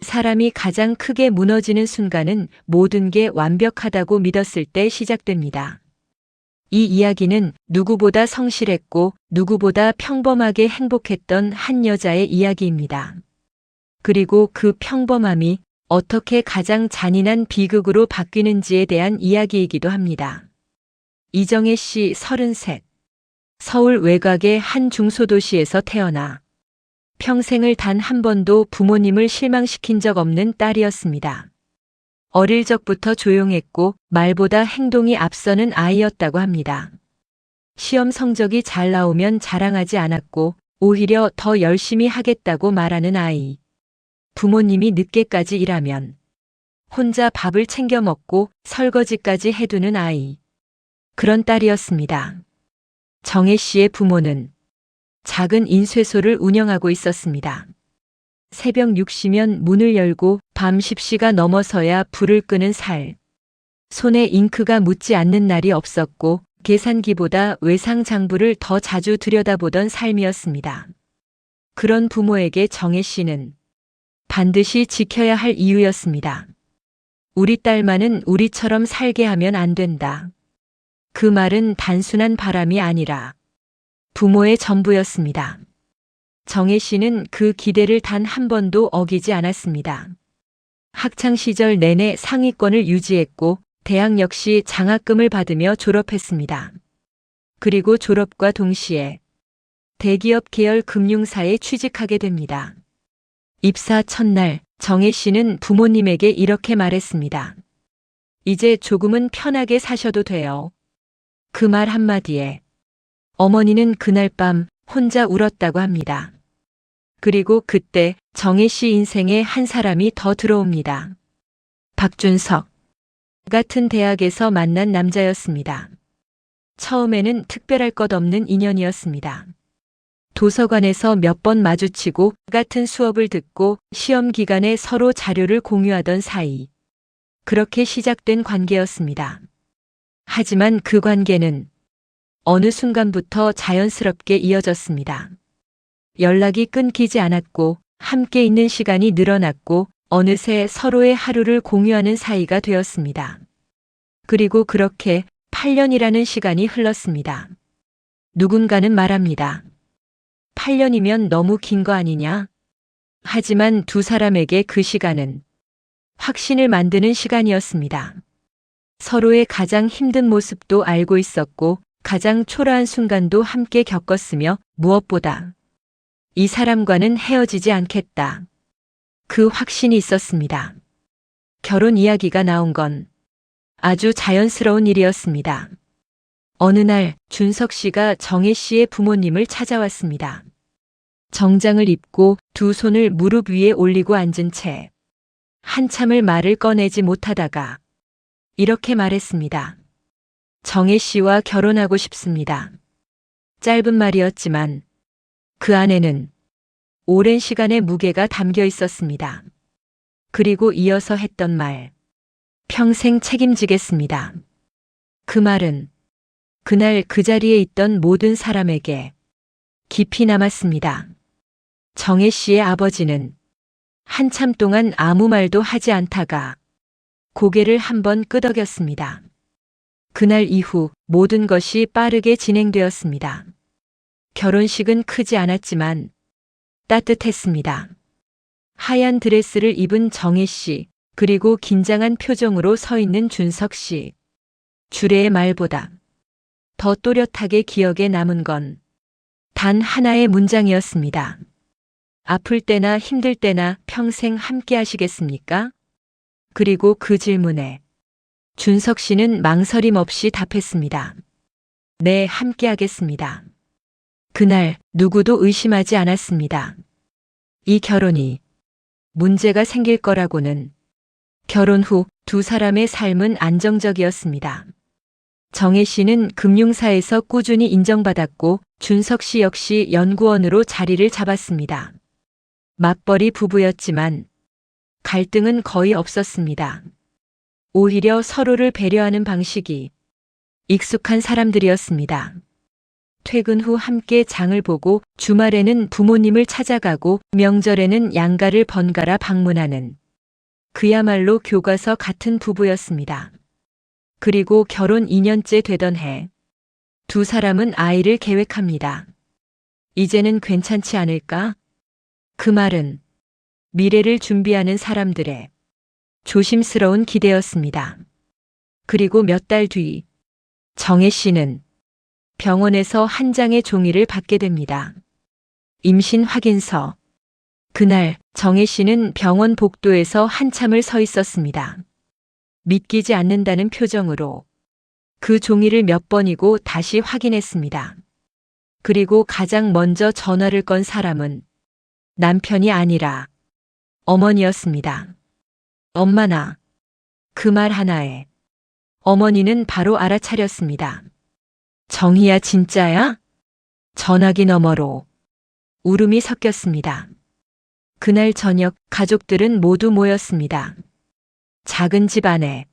사람이 가장 크게 무너지는 순간은 모든 게 완벽하다고 믿었을 때 시작됩니다. 이 이야기는 누구보다 성실했고 누구보다 평범하게 행복했던 한 여자의 이야기입니다. 그리고 그 평범함이 어떻게 가장 잔인한 비극으로 바뀌는지에 대한 이야기이기도 합니다. 이정혜 씨 33. 서울 외곽의 한 중소도시에서 태어나 평생을 단 한 번도 부모님을 실망시킨 적 없는 딸이었습니다. 어릴 적부터 조용했고 말보다 행동이 앞서는 아이였다고 합니다. 시험 성적이 잘 나오면 자랑하지 않았고 오히려 더 열심히 하겠다고 말하는 아이. 부모님이 늦게까지 일하면 혼자 밥을 챙겨 먹고 설거지까지 해두는 아이. 그런 딸이었습니다. 정혜 씨의 부모는 작은 인쇄소를 운영하고 있었습니다. 새벽 6시면 문을 열고 밤 10시가 넘어서야 불을 끄는 살. 손에 잉크가 묻지 않는 날이 없었고 계산기보다 외상장부를 더 자주 들여다보던 삶이었습니다. 그런 부모에게 정혜 씨는 반드시 지켜야 할 이유였습니다. 우리 딸만은 우리처럼 살게 하면 안 된다. 그 말은 단순한 바람이 아니라 부모의 전부였습니다. 정혜 씨는 그 기대를 단 한 번도 어기지 않았습니다. 학창 시절 내내 상위권을 유지했고 대학 역시 장학금을 받으며 졸업했습니다. 그리고 졸업과 동시에 대기업 계열 금융사에 취직하게 됩니다. 입사 첫날 정혜 씨는 부모님에게 이렇게 말했습니다. 이제 조금은 편하게 사셔도 돼요. 그 말 한마디에 어머니는 그날 밤 혼자 울었다고 합니다. 그리고 그때 정혜 씨 인생에 한 사람이 더 들어옵니다. 박준석. 같은 대학에서 만난 남자였습니다. 처음에는 특별할 것 없는 인연이었습니다. 도서관에서 몇 번 마주치고 같은 수업을 듣고 시험 기간에 서로 자료를 공유하던 사이. 그렇게 시작된 관계였습니다. 하지만 그 관계는 어느 순간부터 자연스럽게 이어졌습니다. 연락이 끊기지 않았고 함께 있는 시간이 늘어났고 어느새 서로의 하루를 공유하는 사이가 되었습니다. 그리고 그렇게 8년이라는 시간이 흘렀습니다. 누군가는 말합니다. 8년이면 너무 긴 거 아니냐? 하지만 두 사람에게 그 시간은 확신을 만드는 시간이었습니다. 서로의 가장 힘든 모습도 알고 있었고 가장 초라한 순간도 함께 겪었으며 무엇보다 이 사람과는 헤어지지 않겠다. 그 확신이 있었습니다. 결혼 이야기가 나온 건 아주 자연스러운 일이었습니다. 어느 날 준석 씨가 정혜 씨의 부모님을 찾아왔습니다. 정장을 입고 두 손을 무릎 위에 올리고 앉은 채 한참을 말을 꺼내지 못하다가 이렇게 말했습니다. 정혜 씨와 결혼하고 싶습니다. 짧은 말이었지만 그 안에는 오랜 시간의 무게가 담겨 있었습니다. 그리고 이어서 했던 말. 평생 책임지겠습니다. 그 말은 그날 그 자리에 있던 모든 사람에게 깊이 남았습니다. 정혜 씨의 아버지는 한참 동안 아무 말도 하지 않다가 고개를 한번 끄덕였습니다. 그날 이후 모든 것이 빠르게 진행되었습니다. 결혼식은 크지 않았지만 따뜻했습니다. 하얀 드레스를 입은 정혜 씨, 그리고 긴장한 표정으로 서 있는 준석 씨. 주례의 말보다 더 또렷하게 기억에 남은 건 단 하나의 문장이었습니다. 아플 때나 힘들 때나 평생 함께 하시겠습니까? 그리고 그 질문에 준석 씨는 망설임 없이 답했습니다. 네, 함께 하겠습니다. 그날 누구도 의심하지 않았습니다. 이 결혼이 문제가 생길 거라고는. 결혼 후 두 사람의 삶은 안정적이었습니다. 정혜 씨는 금융사에서 꾸준히 인정받았고 준석 씨 역시 연구원으로 자리를 잡았습니다. 맞벌이 부부였지만 갈등은 거의 없었습니다. 오히려 서로를 배려하는 방식이 익숙한 사람들이었습니다. 퇴근 후 함께 장을 보고 주말에는 부모님을 찾아가고 명절에는 양가를 번갈아 방문하는 그야말로 교과서 같은 부부였습니다. 그리고 결혼 2년째 되던 해, 두 사람은 아이를 계획합니다. 이제는 괜찮지 않을까? 그 말은 미래를 준비하는 사람들의 조심스러운 기대였습니다. 그리고 몇 달 뒤, 정혜 씨는 병원에서 한 장의 종이를 받게 됩니다. 임신 확인서. 그날 정혜 씨는 병원 복도에서 한참을 서 있었습니다. 믿기지 않는다는 표정으로 그 종이를 몇 번이고 다시 확인했습니다. 그리고 가장 먼저 전화를 건 사람은 남편이 아니라 어머니였습니다. 엄마나. 그 말 하나에 어머니는 바로 알아차렸습니다. 정희야, 진짜야? 전화기 너머로 울음이 섞였습니다. 그날 저녁 가족들은 모두 모였습니다. 작은 집 안에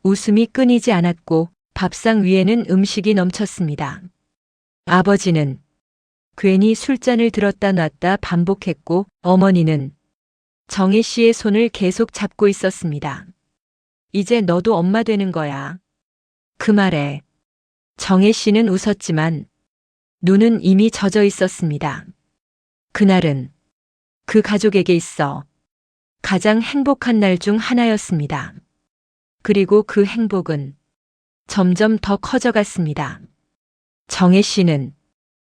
웃음이 끊이지 않았고 밥상 위에는 음식이 넘쳤습니다. 아버지는 괜히 술잔을 들었다 놨다 반복했고 어머니는 정혜 씨의 손을 계속 잡고 있었습니다. 이제 너도 엄마 되는 거야. 그 말에 정혜 씨는 웃었지만 눈은 이미 젖어 있었습니다. 그날은 그 가족에게 있어 가장 행복한 날 중 하나였습니다. 그리고 그 행복은 점점 더 커져갔습니다. 정혜 씨는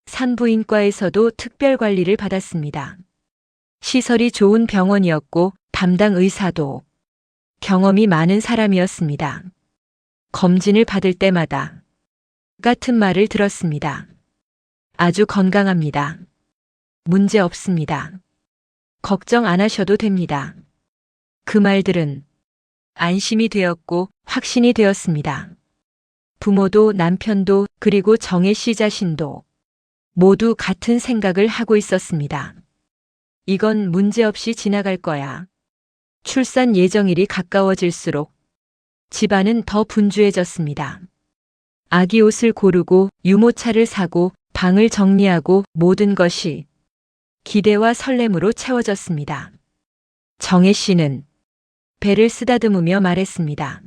산부인과에서도 특별 관리를 받았습니다. 시설이 좋은 병원이었고 담당 의사도 경험이 많은 사람이었습니다. 검진을 받을 때마다 같은 말을 들었습니다. 아주 건강합니다. 문제 없습니다. 걱정 안 하셔도 됩니다. 그 말들은 안심이 되었고 확신이 되었습니다. 부모도 남편도 그리고 정혜 씨 자신도 모두 같은 생각을 하고 있었습니다. 이건 문제없이 지나갈 거야. 출산 예정일이 가까워질수록 집안은 더 분주해졌습니다. 아기 옷을 고르고 유모차를 사고 방을 정리하고 모든 것이 기대와 설렘으로 채워졌습니다. 정혜 씨는 배를 쓰다듬으며 말했습니다.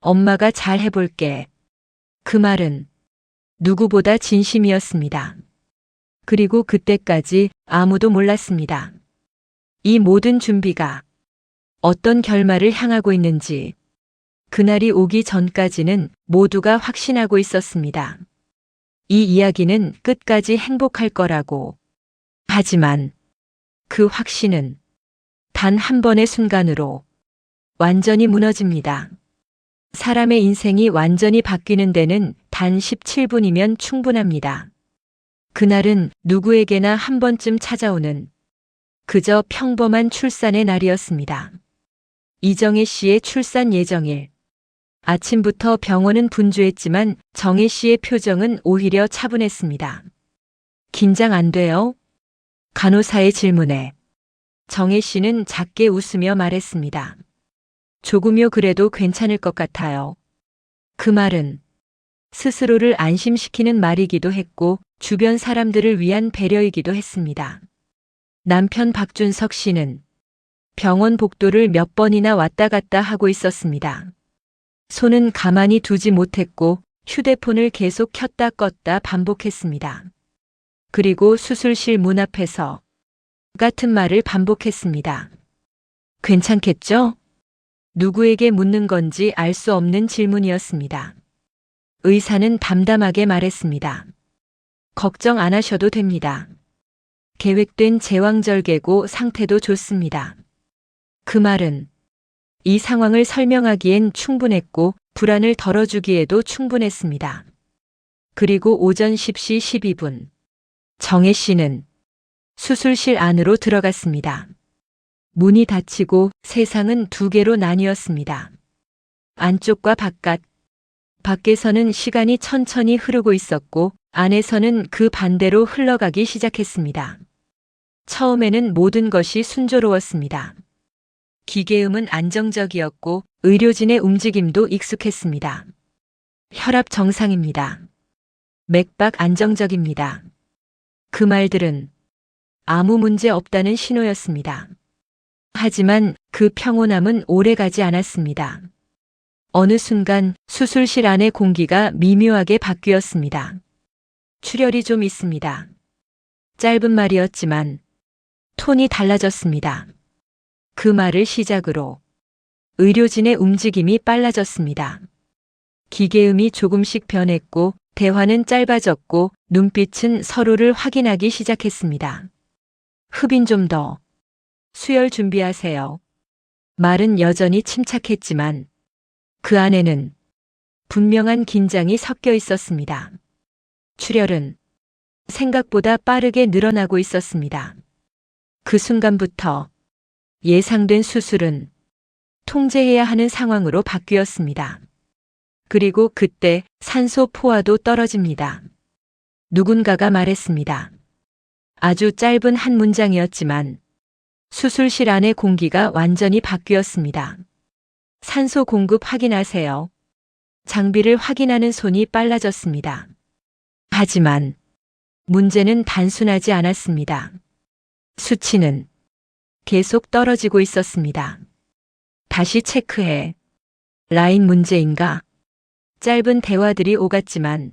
엄마가 잘 해볼게. 그 말은 누구보다 진심이었습니다. 그리고 그때까지 아무도 몰랐습니다. 이 모든 준비가 어떤 결말을 향하고 있는지 그날이 오기 전까지는 모두가 확신하고 있었습니다. 이 이야기는 끝까지 행복할 거라고. 하지만 그 확신은 단 한 번의 순간으로 완전히 무너집니다. 사람의 인생이 완전히 바뀌는 데는 단 17분이면 충분합니다. 그날은 누구에게나 한 번쯤 찾아오는 그저 평범한 출산의 날이었습니다. 이정혜 씨의 출산 예정일. 아침부터 병원은 분주했지만 정혜 씨의 표정은 오히려 차분했습니다. 긴장 안 돼요? 간호사의 질문에 정혜 씨는 작게 웃으며 말했습니다. 조금요, 그래도 괜찮을 것 같아요. 그 말은 스스로를 안심시키는 말이기도 했고 주변 사람들을 위한 배려이기도 했습니다. 남편 박준석 씨는 병원 복도를 몇 번이나 왔다 갔다 하고 있었습니다. 손은 가만히 두지 못했고 휴대폰을 계속 켰다 껐다 반복했습니다. 그리고 수술실 문 앞에서 같은 말을 반복했습니다. 괜찮겠죠? 누구에게 묻는 건지 알 수 없는 질문이었습니다. 의사는 담담하게 말했습니다. 걱정 안 하셔도 됩니다. 계획된 제왕절개고 상태도 좋습니다. 그 말은 이 상황을 설명하기엔 충분했고 불안을 덜어주기에도 충분했습니다. 그리고 오전 10시 12분 정혜 씨는 수술실 안으로 들어갔습니다. 문이 닫히고 세상은 두 개로 나뉘었습니다. 안쪽과 바깥. 밖에서는 시간이 천천히 흐르고 있었고 안에서는 그 반대로 흘러가기 시작했습니다. 처음에는 모든 것이 순조로웠습니다. 기계음은 안정적이었고 의료진의 움직임도 익숙했습니다. 혈압 정상입니다. 맥박 안정적입니다. 그 말들은 아무 문제 없다는 신호였습니다. 하지만 그 평온함은 오래가지 않았습니다. 어느 순간 수술실 안의 공기가 미묘하게 바뀌었습니다. 출혈이 좀 있습니다. 짧은 말이었지만 톤이 달라졌습니다. 그 말을 시작으로 의료진의 움직임이 빨라졌습니다. 기계음이 조금씩 변했고 대화는 짧아졌고 눈빛은 서로를 확인하기 시작했습니다. 흡인 좀 더. 수혈 준비하세요. 말은 여전히 침착했지만 그 안에는 분명한 긴장이 섞여 있었습니다. 출혈은 생각보다 빠르게 늘어나고 있었습니다. 그 순간부터 예상된 수술은 통제해야 하는 상황으로 바뀌었습니다. 그리고 그때 산소 포화도 떨어집니다. 누군가가 말했습니다. 아주 짧은 한 문장이었지만 수술실 안의 공기가 완전히 바뀌었습니다. 산소 공급 확인하세요. 장비를 확인하는 손이 빨라졌습니다. 하지만 문제는 단순하지 않았습니다. 수치는 계속 떨어지고 있었습니다. 다시 체크해. 라인 문제인가? 짧은 대화들이 오갔지만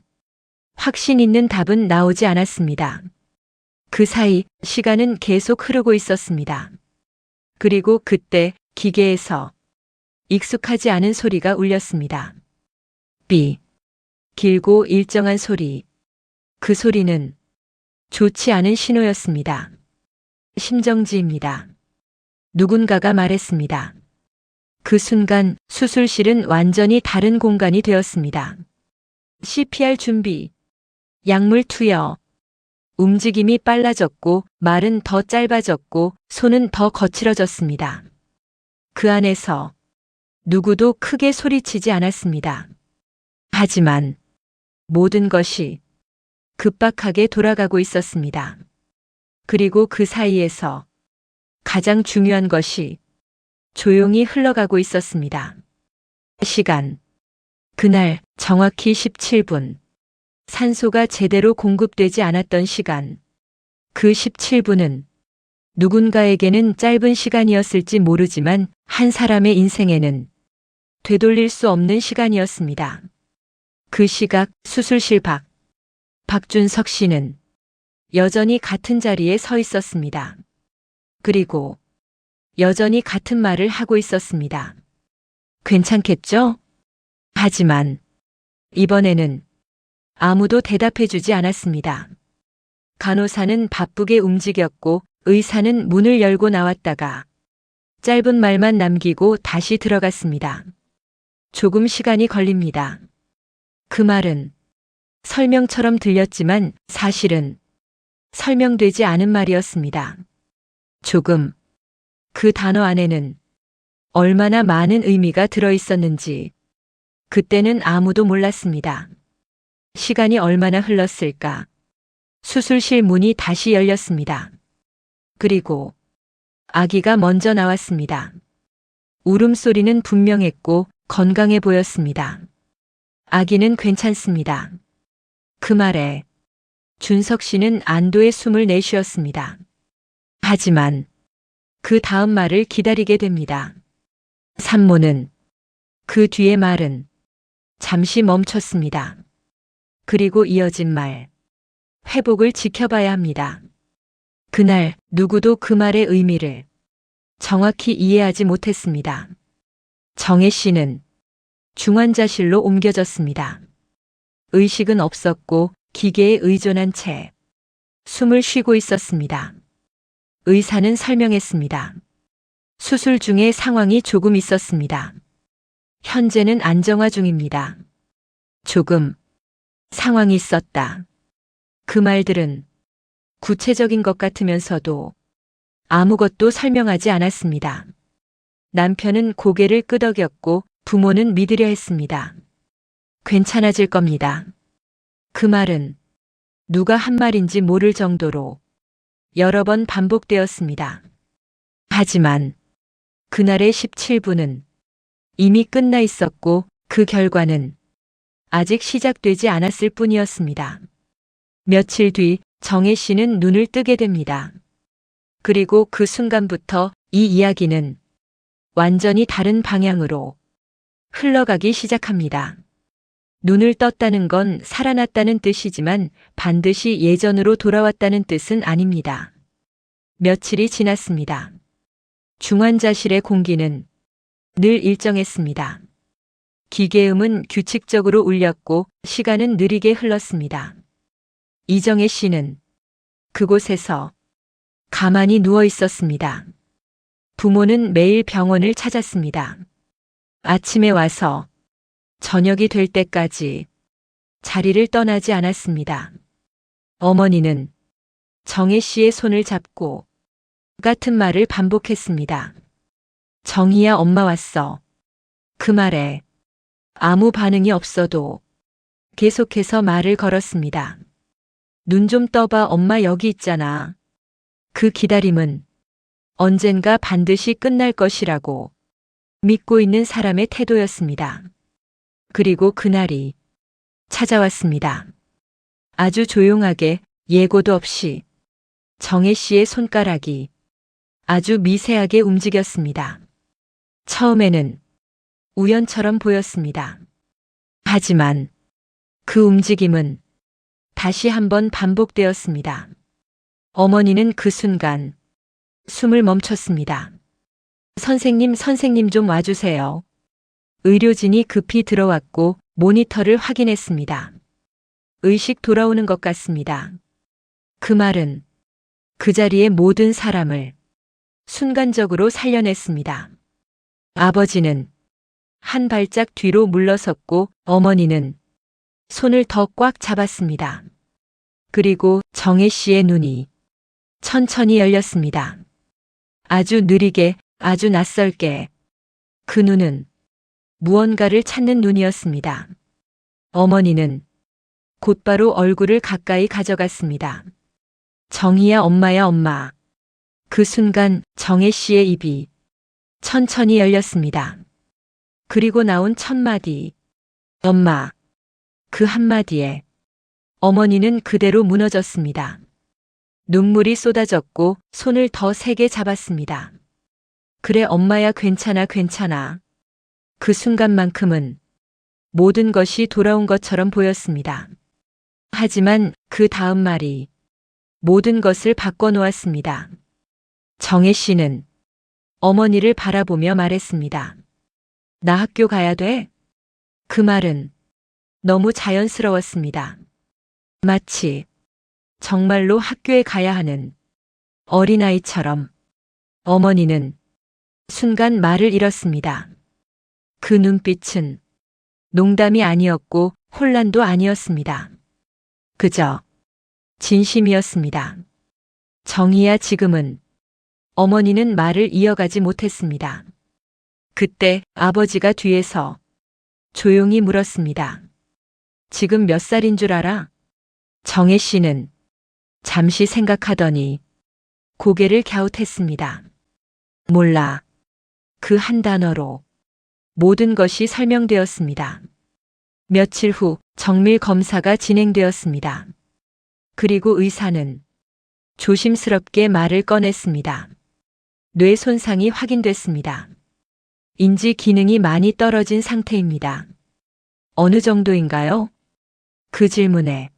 확신 있는 답은 나오지 않았습니다. 그 사이 시간은 계속 흐르고 있었습니다. 그리고 그때 기계에서 익숙하지 않은 소리가 울렸습니다. 삐. 길고 일정한 소리. 그 소리는 좋지 않은 신호였습니다. 심정지입니다. 누군가가 말했습니다. 그 순간 수술실은 완전히 다른 공간이 되었습니다. CPR 준비. 약물 투여. 움직임이 빨라졌고 말은 더 짧아졌고 손은 더 거칠어졌습니다. 그 안에서 누구도 크게 소리치지 않았습니다. 하지만 모든 것이 급박하게 돌아가고 있었습니다. 그리고 그 사이에서 가장 중요한 것이 조용히 흘러가고 있었습니다. 시간. 그날 정확히 17분. 산소가 제대로 공급되지 않았던 시간. 그 17분은 누군가에게는 짧은 시간이었을지 모르지만 한 사람의 인생에는 되돌릴 수 없는 시간이었습니다. 그 시각 수술실 밖. 박준석 씨는 여전히 같은 자리에 서 있었습니다. 그리고 여전히 같은 말을 하고 있었습니다. 괜찮겠죠? 하지만 이번에는 아무도 대답해주지 않았습니다. 간호사는 바쁘게 움직였고 의사는 문을 열고 나왔다가 짧은 말만 남기고 다시 들어갔습니다. 조금 시간이 걸립니다. 그 말은 설명처럼 들렸지만 사실은 설명되지 않은 말이었습니다. 조금. 그 단어 안에는 얼마나 많은 의미가 들어 있었는지 그때는 아무도 몰랐습니다. 시간이 얼마나 흘렀을까? 수술실 문이 다시 열렸습니다. 그리고 아기가 먼저 나왔습니다. 울음소리는 분명했고 건강해 보였습니다. 아기는 괜찮습니다. 그 말에 준석 씨는 안도의 숨을 내쉬었습니다. 하지만 그 다음 말을 기다리게 됩니다. 산모는 그 뒤의 말은 잠시 멈췄습니다. 그리고 이어진 말. 회복을 지켜봐야 합니다. 그날 누구도 그 말의 의미를 정확히 이해하지 못했습니다. 정혜 씨는 중환자실로 옮겨졌습니다. 의식은 없었고 기계에 의존한 채 숨을 쉬고 있었습니다. 의사는 설명했습니다. 수술 중에 상황이 조금 있었습니다. 현재는 안정화 중입니다. 조금 상황이 있었다. 그 말들은 구체적인 것 같으면서도 아무것도 설명하지 않았습니다. 남편은 고개를 끄덕였고 부모는 믿으려 했습니다. 괜찮아질 겁니다. 그 말은 누가 한 말인지 모를 정도로 여러 번 반복되었습니다. 하지만 그날의 17분은 이미 끝나 있었고 그 결과는 아직 시작되지 않았을 뿐이었습니다. 며칠 뒤 정혜 씨는 눈을 뜨게 됩니다. 그리고 그 순간부터 이 이야기는 완전히 다른 방향으로 흘러가기 시작합니다. 눈을 떴다는 건 살아났다는 뜻이지만 반드시 예전으로 돌아왔다는 뜻은 아닙니다. 며칠이 지났습니다. 중환자실의 공기는 늘 일정했습니다. 기계음은 규칙적으로 울렸고 시간은 느리게 흘렀습니다. 이정혜 씨는 그곳에서 가만히 누워 있었습니다. 부모는 매일 병원을 찾았습니다. 아침에 와서 저녁이 될 때까지 자리를 떠나지 않았습니다. 어머니는 정혜 씨의 손을 잡고 같은 말을 반복했습니다. 정희야, 엄마 왔어. 그 말에 아무 반응이 없어도 계속해서 말을 걸었습니다. 눈 좀 떠봐, 엄마 여기 있잖아. 그 기다림은 언젠가 반드시 끝날 것이라고 믿고 있는 사람의 태도였습니다. 그리고 그날이 찾아왔습니다. 아주 조용하게 예고도 없이 정혜 씨의 손가락이 아주 미세하게 움직였습니다. 처음에는 우연처럼 보였습니다. 하지만 그 움직임은 다시 한번 반복되었습니다. 어머니는 그 순간 숨을 멈췄습니다. 선생님 좀 와주세요. 의료진이 급히 들어왔고 모니터를 확인했습니다. 의식 돌아오는 것 같습니다. 그 말은 그 자리의 모든 사람을 순간적으로 살려냈습니다. 아버지는 한 발짝 뒤로 물러섰고 어머니는 손을 더 꽉 잡았습니다. 그리고 정혜 씨의 눈이 천천히 열렸습니다. 아주 느리게, 아주 낯설게. 그 눈은 무언가를 찾는 눈이었습니다. 어머니는 곧바로 얼굴을 가까이 가져갔습니다. 정희야, 엄마야, 엄마. 그 순간 정혜 씨의 입이 천천히 열렸습니다. 그리고 나온 첫 마디, 엄마. 그 한마디에 어머니는 그대로 무너졌습니다. 눈물이 쏟아졌고 손을 더 세게 잡았습니다. 그래, 엄마야, 괜찮아, 괜찮아. 그 순간만큼은 모든 것이 돌아온 것처럼 보였습니다. 하지만 그 다음 말이 모든 것을 바꿔놓았습니다. 정혜 씨는 어머니를 바라보며 말했습니다. 나 학교 가야 돼? 그 말은 너무 자연스러웠습니다. 마치 정말로 학교에 가야 하는 어린아이처럼. 어머니는 순간 말을 잃었습니다. 그 눈빛은 농담이 아니었고 혼란도 아니었습니다. 그저 진심이었습니다. 정희야, 지금은. 어머니는 말을 이어가지 못했습니다. 그때 아버지가 뒤에서 조용히 물었습니다. 지금 몇 살인 줄 알아? 정혜 씨는 잠시 생각하더니 고개를 갸웃했습니다. 몰라. 그 한 단어로 모든 것이 설명되었습니다. 며칠 후 정밀 검사가 진행되었습니다. 그리고 의사는 조심스럽게 말을 꺼냈습니다. 뇌 손상이 확인됐습니다. 인지 기능이 많이 떨어진 상태입니다. 어느 정도인가요? 그 질문에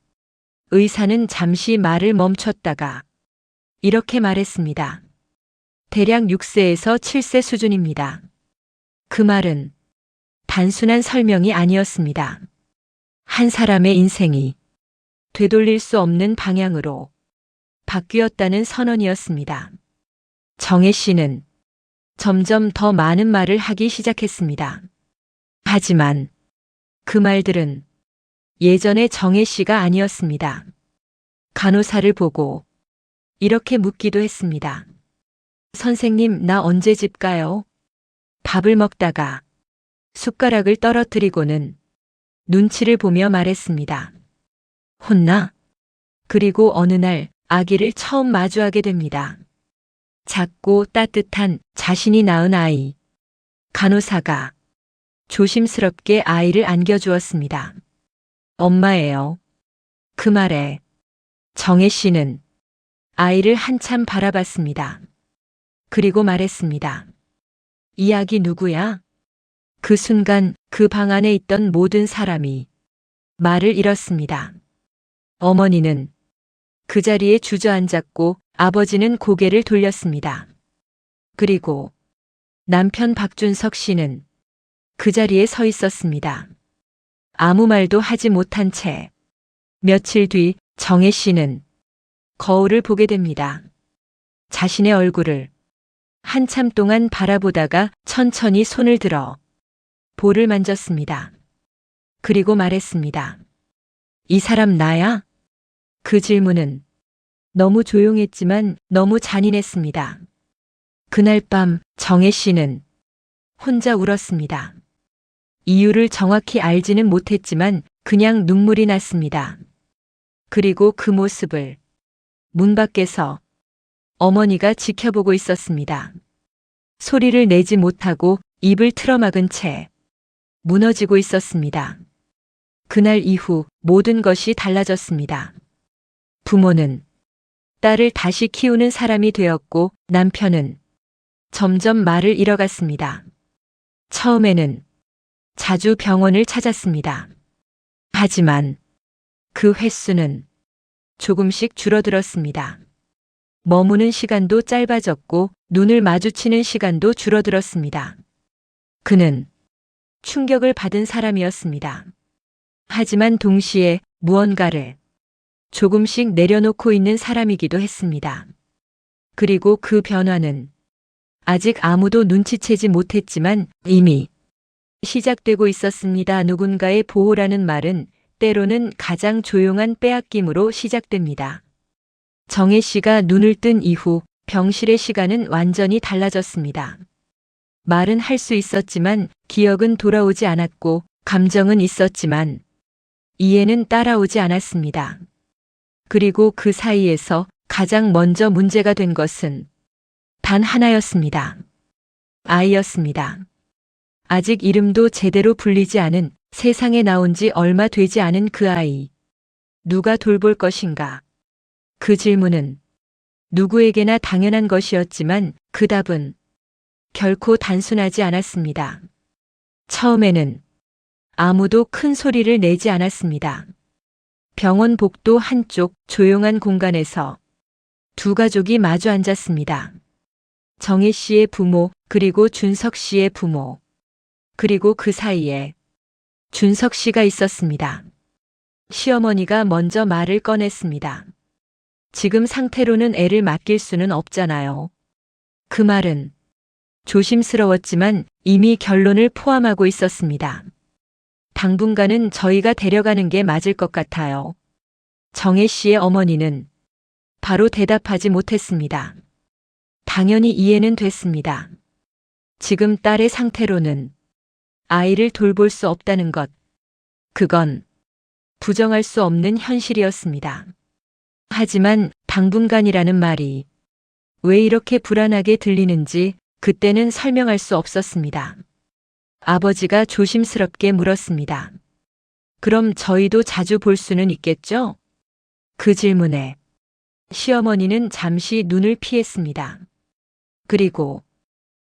의사는 잠시 말을 멈췄다가 이렇게 말했습니다. 대략 6세에서 7세 수준입니다. 그 말은 단순한 설명이 아니었습니다. 한 사람의 인생이 되돌릴 수 없는 방향으로 바뀌었다는 선언이었습니다. 정혜 씨는 점점 더 많은 말을 하기 시작했습니다. 하지만 그 말들은 예전의 정혜 씨가 아니었습니다. 간호사를 보고 이렇게 묻기도 했습니다. 선생님, 나 언제 집 가요? 밥을 먹다가 숟가락을 떨어뜨리고는 눈치를 보며 말했습니다. 혼나? 그리고 어느 날 아기를 처음 마주하게 됩니다. 작고 따뜻한 자신이 낳은 아이. 간호사가 조심스럽게 아이를 안겨주었습니다. 엄마예요. 그 말에 정혜 씨는 아이를 한참 바라봤습니다. 그리고 말했습니다. 이야기 누구야? 그 순간 그 방 안에 있던 모든 사람이 말을 잃었습니다. 어머니는 그 자리에 주저앉았고 아버지는 고개를 돌렸습니다. 그리고 남편 박준석 씨는 그 자리에 서 있었습니다. 아무 말도 하지 못한 채. 며칠 뒤 정혜 씨는 거울을 보게 됩니다. 자신의 얼굴을 한참 동안 바라보다가 천천히 손을 들어 볼을 만졌습니다. 그리고 말했습니다. 이 사람 나야? 그 질문은 너무 조용했지만 너무 잔인했습니다. 그날 밤 정혜 씨는 혼자 울었습니다. 이유를 정확히 알지는 못했지만 그냥 눈물이 났습니다. 그리고 그 모습을 문 밖에서 어머니가 지켜보고 있었습니다. 소리를 내지 못하고 입을 틀어막은 채 무너지고 있었습니다. 그날 이후 모든 것이 달라졌습니다. 부모는 딸을 다시 키우는 사람이 되었고 남편은 점점 말을 잃어갔습니다. 처음에는 자주 병원을 찾았습니다. 하지만 그 횟수는 조금씩 줄어들었습니다. 머무는 시간도 짧아졌고 눈을 마주치는 시간도 줄어들었습니다. 그는 충격을 받은 사람이었습니다. 하지만 동시에 무언가를 조금씩 내려놓고 있는 사람이기도 했습니다. 그리고 그 변화는 아직 아무도 눈치채지 못했지만 이미 시작되고 있었습니다. 누군가의 보호라는 말은 때로는 가장 조용한 빼앗김으로 시작됩니다. 정혜 씨가 눈을 뜬 이후 병실의 시간은 완전히 달라졌습니다. 말은 할 수 있었지만 기억은 돌아오지 않았고 감정은 있었지만 이해는 따라오지 않았습니다. 그리고 그 사이에서 가장 먼저 문제가 된 것은 단 하나였습니다. 아이였습니다. 아직 이름도 제대로 불리지 않은 세상에 나온 지 얼마 되지 않은 그 아이. 누가 돌볼 것인가? 그 질문은 누구에게나 당연한 것이었지만 그 답은 결코 단순하지 않았습니다. 처음에는 아무도 큰 소리를 내지 않았습니다. 병원 복도 한쪽 조용한 공간에서 두 가족이 마주 앉았습니다. 정혜 씨의 부모, 그리고 준석 씨의 부모. 그리고 그 사이에 준석 씨가 있었습니다. 시어머니가 먼저 말을 꺼냈습니다. 지금 상태로는 애를 맡길 수는 없잖아요. 그 말은 조심스러웠지만 이미 결론을 포함하고 있었습니다. 당분간은 저희가 데려가는 게 맞을 것 같아요. 정혜 씨의 어머니는 바로 대답하지 못했습니다. 당연히 이해는 됐습니다. 지금 딸의 상태로는 아이를 돌볼 수 없다는 것. 그건 부정할 수 없는 현실이었습니다. 하지만 당분간이라는 말이 왜 이렇게 불안하게 들리는지 그때는 설명할 수 없었습니다. 아버지가 조심스럽게 물었습니다. 그럼 저희도 자주 볼 수는 있겠죠? 그 질문에 시어머니는 잠시 눈을 피했습니다. 그리고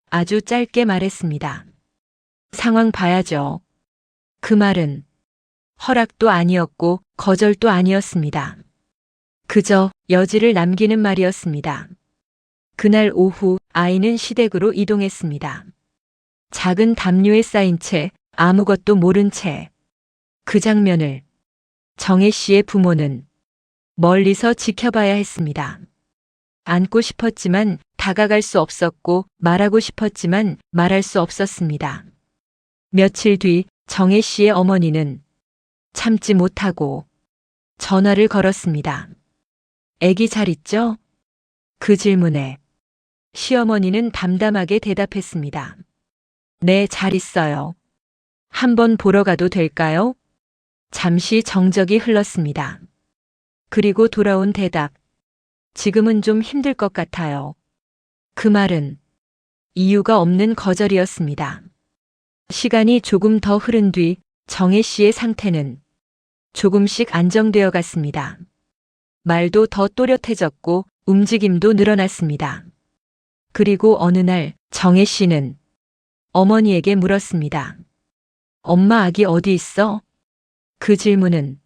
아주 짧게 말했습니다. 상황 봐야죠. 그 말은 허락도 아니었고 거절도 아니었습니다. 그저 여지를 남기는 말이었습니다. 그날 오후 아이는 시댁으로 이동했습니다. 작은 담요에 쌓인 채 아무것도 모른 채 그 장면을 정혜 씨의 부모는 멀리서 지켜봐야 했습니다. 안고 싶었지만 다가갈 수 없었고 말하고 싶었지만 말할 수 없었습니다. 며칠 뒤 정혜 씨의 어머니는 참지 못하고 전화를 걸었습니다. 애기 잘 있죠? 그 질문에 시어머니는 담담하게 대답했습니다. 네, 잘 있어요. 한번 보러 가도 될까요? 잠시 정적이 흘렀습니다. 그리고 돌아온 대답. 지금은 좀 힘들 것 같아요. 그 말은 이유가 없는 거절이었습니다. 시간이 조금 더 흐른 뒤 정혜 씨의 상태는 조금씩 안정되어 갔습니다. 말도 더 또렷해졌고 움직임도 늘어났습니다. 그리고 어느 날 정혜 씨는 어머니에게 물었습니다. 엄마 아기 어디 있어? 그 질문은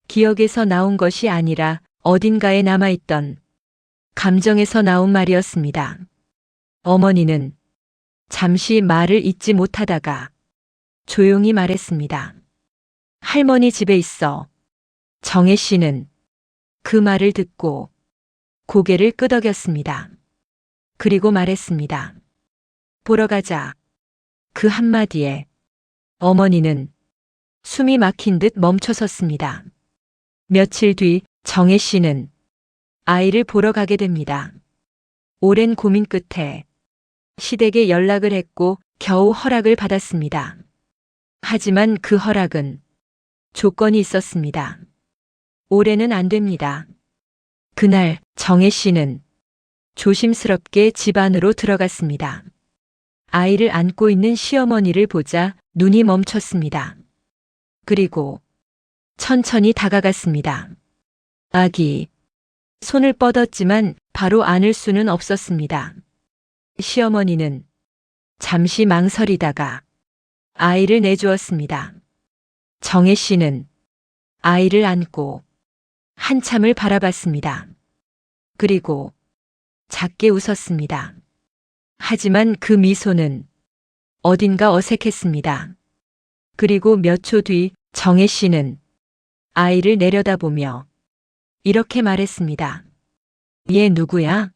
기억에서 나온 것이 아니라 어딘가에 남아있던 감정에서 나온 말이었습니다. 어머니는 잠시 말을 잇지 못하다가 조용히 말했습니다. 할머니 집에 있어. 정혜 씨는 그 말을 듣고 고개를 끄덕였습니다. 그리고 말했습니다. 보러 가자. 그 한마디에 어머니는 숨이 막힌 듯 멈춰섰습니다. 며칠 뒤 정혜 씨는 아이를 보러 가게 됩니다. 오랜 고민 끝에 시댁에 연락을 했고 겨우 허락을 받았습니다. 하지만 그 허락은 조건이 있었습니다. 올해는 안 됩니다. 그날 정혜 씨는 조심스럽게 집 안으로 들어갔습니다. 아이를 안고 있는 시어머니를 보자 눈이 멈췄습니다. 그리고 천천히 다가갔습니다. 아기. 손을 뻗었지만 바로 안을 수는 없었습니다. 시어머니는 잠시 망설이다가 아이를 내주었습니다. 정혜 씨는 아이를 안고 한참을 바라봤습니다. 그리고 작게 웃었습니다. 하지만 그 미소는 어딘가 어색했습니다. 그리고 몇 초 뒤 정혜 씨는 아이를 내려다보며 이렇게 말했습니다. 얘 누구야?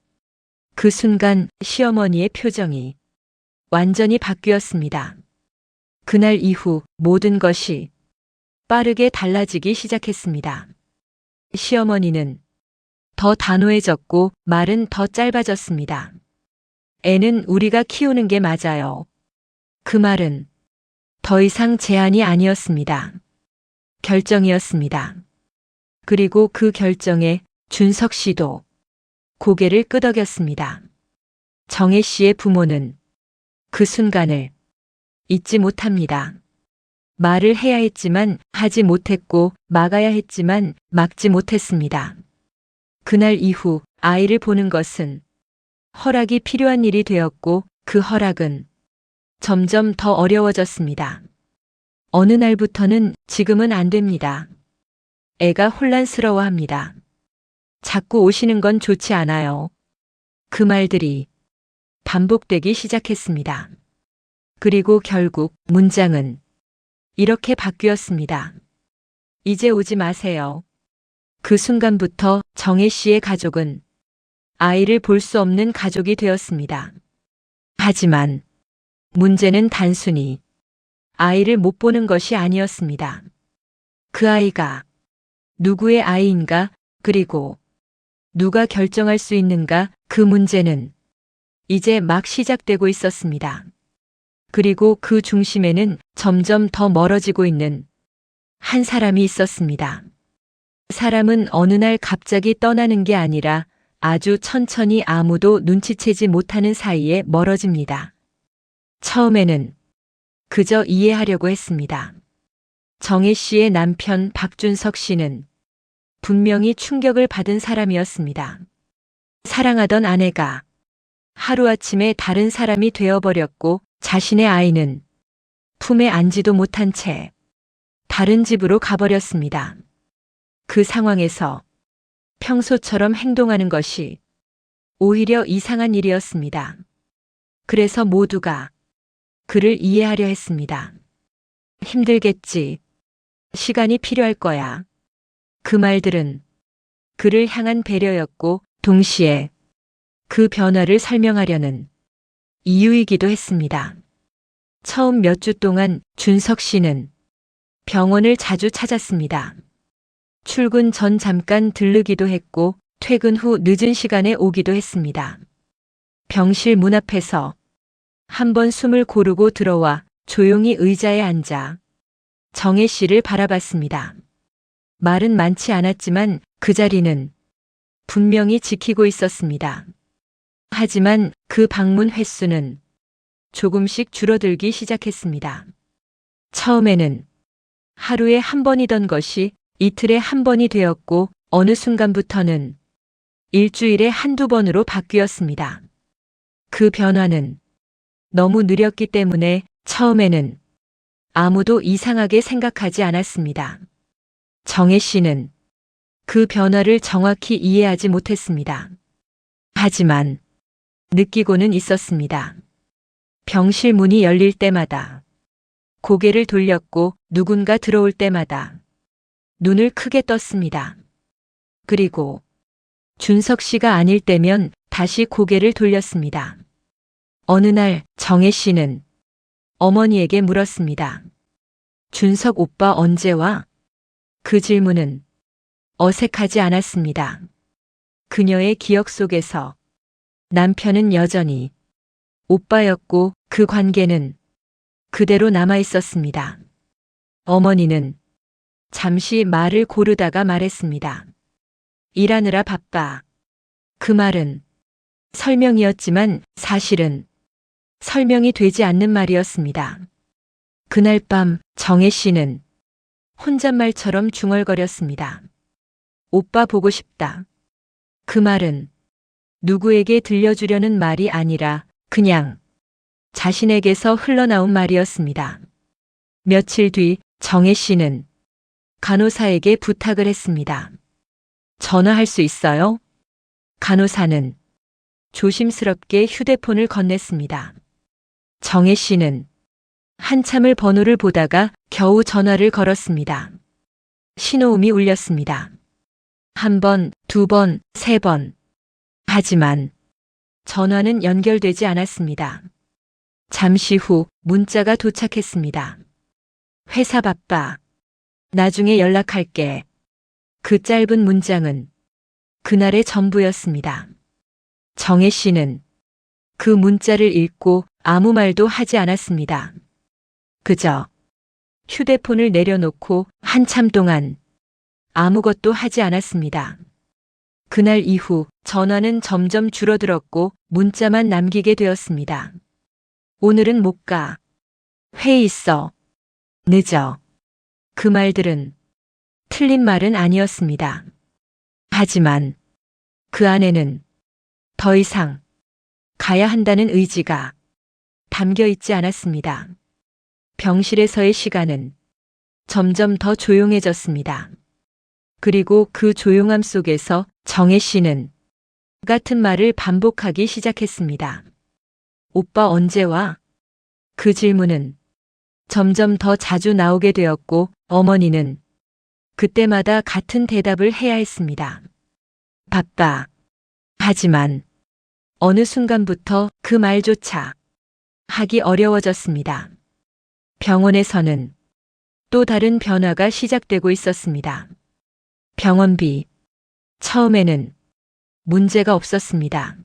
그 순간 시어머니의 표정이 완전히 바뀌었습니다. 그날 이후 모든 것이 빠르게 달라지기 시작했습니다. 시어머니는 더 단호해졌고 말은 더 짧아졌습니다. 애는 우리가 키우는 게 맞아요. 그 말은 더 이상 제안이 아니었습니다. 결정이었습니다. 그리고 그 결정에 준석 씨도 고개를 끄덕였습니다. 정혜 씨의 부모는 그 순간을 잊지 못합니다. 말을 해야 했지만 하지 못했고 막아야 했지만 막지 못했습니다. 그날 이후 아이를 보는 것은 허락이 필요한 일이 되었고 그 허락은 점점 더 어려워졌습니다. 어느 날부터는 지금은 안 됩니다. 애가 혼란스러워합니다. 자꾸 오시는 건 좋지 않아요. 그 말들이 반복되기 시작했습니다. 그리고 결국 문장은 이렇게 바뀌었습니다. 이제 오지 마세요. 그 순간부터 정혜 씨의 가족은 아이를 볼 수 없는 가족이 되었습니다. 하지만 문제는 단순히 아이를 못 보는 것이 아니었습니다. 그 아이가 누구의 아이인가, 그리고 누가 결정할 수 있는가, 그 문제는 이제 막 시작되고 있었습니다. 그리고 그 중심에는 점점 더 멀어지고 있는 한 사람이 있었습니다. 사람은 어느 날 갑자기 떠나는 게 아니라 아주 천천히 아무도 눈치채지 못하는 사이에 멀어집니다. 처음에는 그저 이해하려고 했습니다. 정혜 씨의 남편 박준석 씨는 분명히 충격을 받은 사람이었습니다. 사랑하던 아내가 하루아침에 다른 사람이 되어버렸고 자신의 아이는 품에 안지도 못한 채 다른 집으로 가버렸습니다. 그 상황에서 평소처럼 행동하는 것이 오히려 이상한 일이었습니다. 그래서 모두가 그를 이해하려 했습니다. 힘들겠지. 시간이 필요할 거야. 그 말들은 그를 향한 배려였고 동시에 그 변화를 설명하려는 이유이기도 했습니다. 처음 몇 주 동안 준석 씨는 병원을 자주 찾았습니다. 출근 전 잠깐 들르기도 했고 퇴근 후 늦은 시간에 오기도 했습니다. 병실 문 앞에서 한번 숨을 고르고 들어와 조용히 의자에 앉아 정혜 씨를 바라봤습니다. 말은 많지 않았지만 그 자리는 분명히 지키고 있었습니다. 하지만 그 방문 횟수는 조금씩 줄어들기 시작했습니다. 처음에는 하루에 한 번이던 것이 이틀에 한 번이 되었고 어느 순간부터는 일주일에 한두 번으로 바뀌었습니다. 그 변화는 너무 느렸기 때문에 처음에는 아무도 이상하게 생각하지 않았습니다. 정혜 씨는 그 변화를 정확히 이해하지 못했습니다. 하지만 느끼고는 있었습니다. 병실 문이 열릴 때마다 고개를 돌렸고 누군가 들어올 때마다 눈을 크게 떴습니다. 그리고 준석 씨가 아닐 때면 다시 고개를 돌렸습니다. 어느 날 정혜 씨는 어머니에게 물었습니다. 준석 오빠 언제 와? 그 질문은 어색하지 않았습니다. 그녀의 기억 속에서 남편은 여전히 오빠였고 그 관계는 그대로 남아 있었습니다. 어머니는 잠시 말을 고르다가 말했습니다. 일하느라 바빠. 그 말은 설명이었지만 사실은 설명이 되지 않는 말이었습니다. 그날 밤 정혜 씨는 혼잣말처럼 중얼거렸습니다. 오빠 보고 싶다. 그 말은 누구에게 들려주려는 말이 아니라 그냥 자신에게서 흘러나온 말이었습니다. 며칠 뒤 정혜 씨는 간호사에게 부탁을 했습니다. 전화할 수 있어요? 간호사는 조심스럽게 휴대폰을 건넸습니다. 정혜 씨는 한참을 번호를 보다가 겨우 전화를 걸었습니다. 신호음이 울렸습니다. 한 번, 두 번, 세 번. 하지만 전화는 연결되지 않았습니다. 잠시 후 문자가 도착했습니다. 회사 바빠. 나중에 연락할게. 그 짧은 문장은 그날의 전부였습니다. 정혜 씨는 그 문자를 읽고 아무 말도 하지 않았습니다. 그저 휴대폰을 내려놓고 한참 동안 아무것도 하지 않았습니다. 그날 이후 전화는 점점 줄어들었고 문자만 남기게 되었습니다. 오늘은 못 가. 회의 있어. 늦어. 그 말들은 틀린 말은 아니었습니다. 하지만 그 안에는 더 이상 가야 한다는 의지가 담겨 있지 않았습니다. 병실에서의 시간은 점점 더 조용해졌습니다. 그리고 그 조용함 속에서 정혜 씨는 같은 말을 반복하기 시작했습니다. 오빠 언제 와? 그 질문은 점점 더 자주 나오게 되었고 어머니는 그때마다 같은 대답을 해야 했습니다. 바빠. 하지만 어느 순간부터 그 말조차 하기 어려워졌습니다. 병원에서는 또 다른 변화가 시작되고 있었습니다. 병원비. 처음에는 문제가 없었습니다.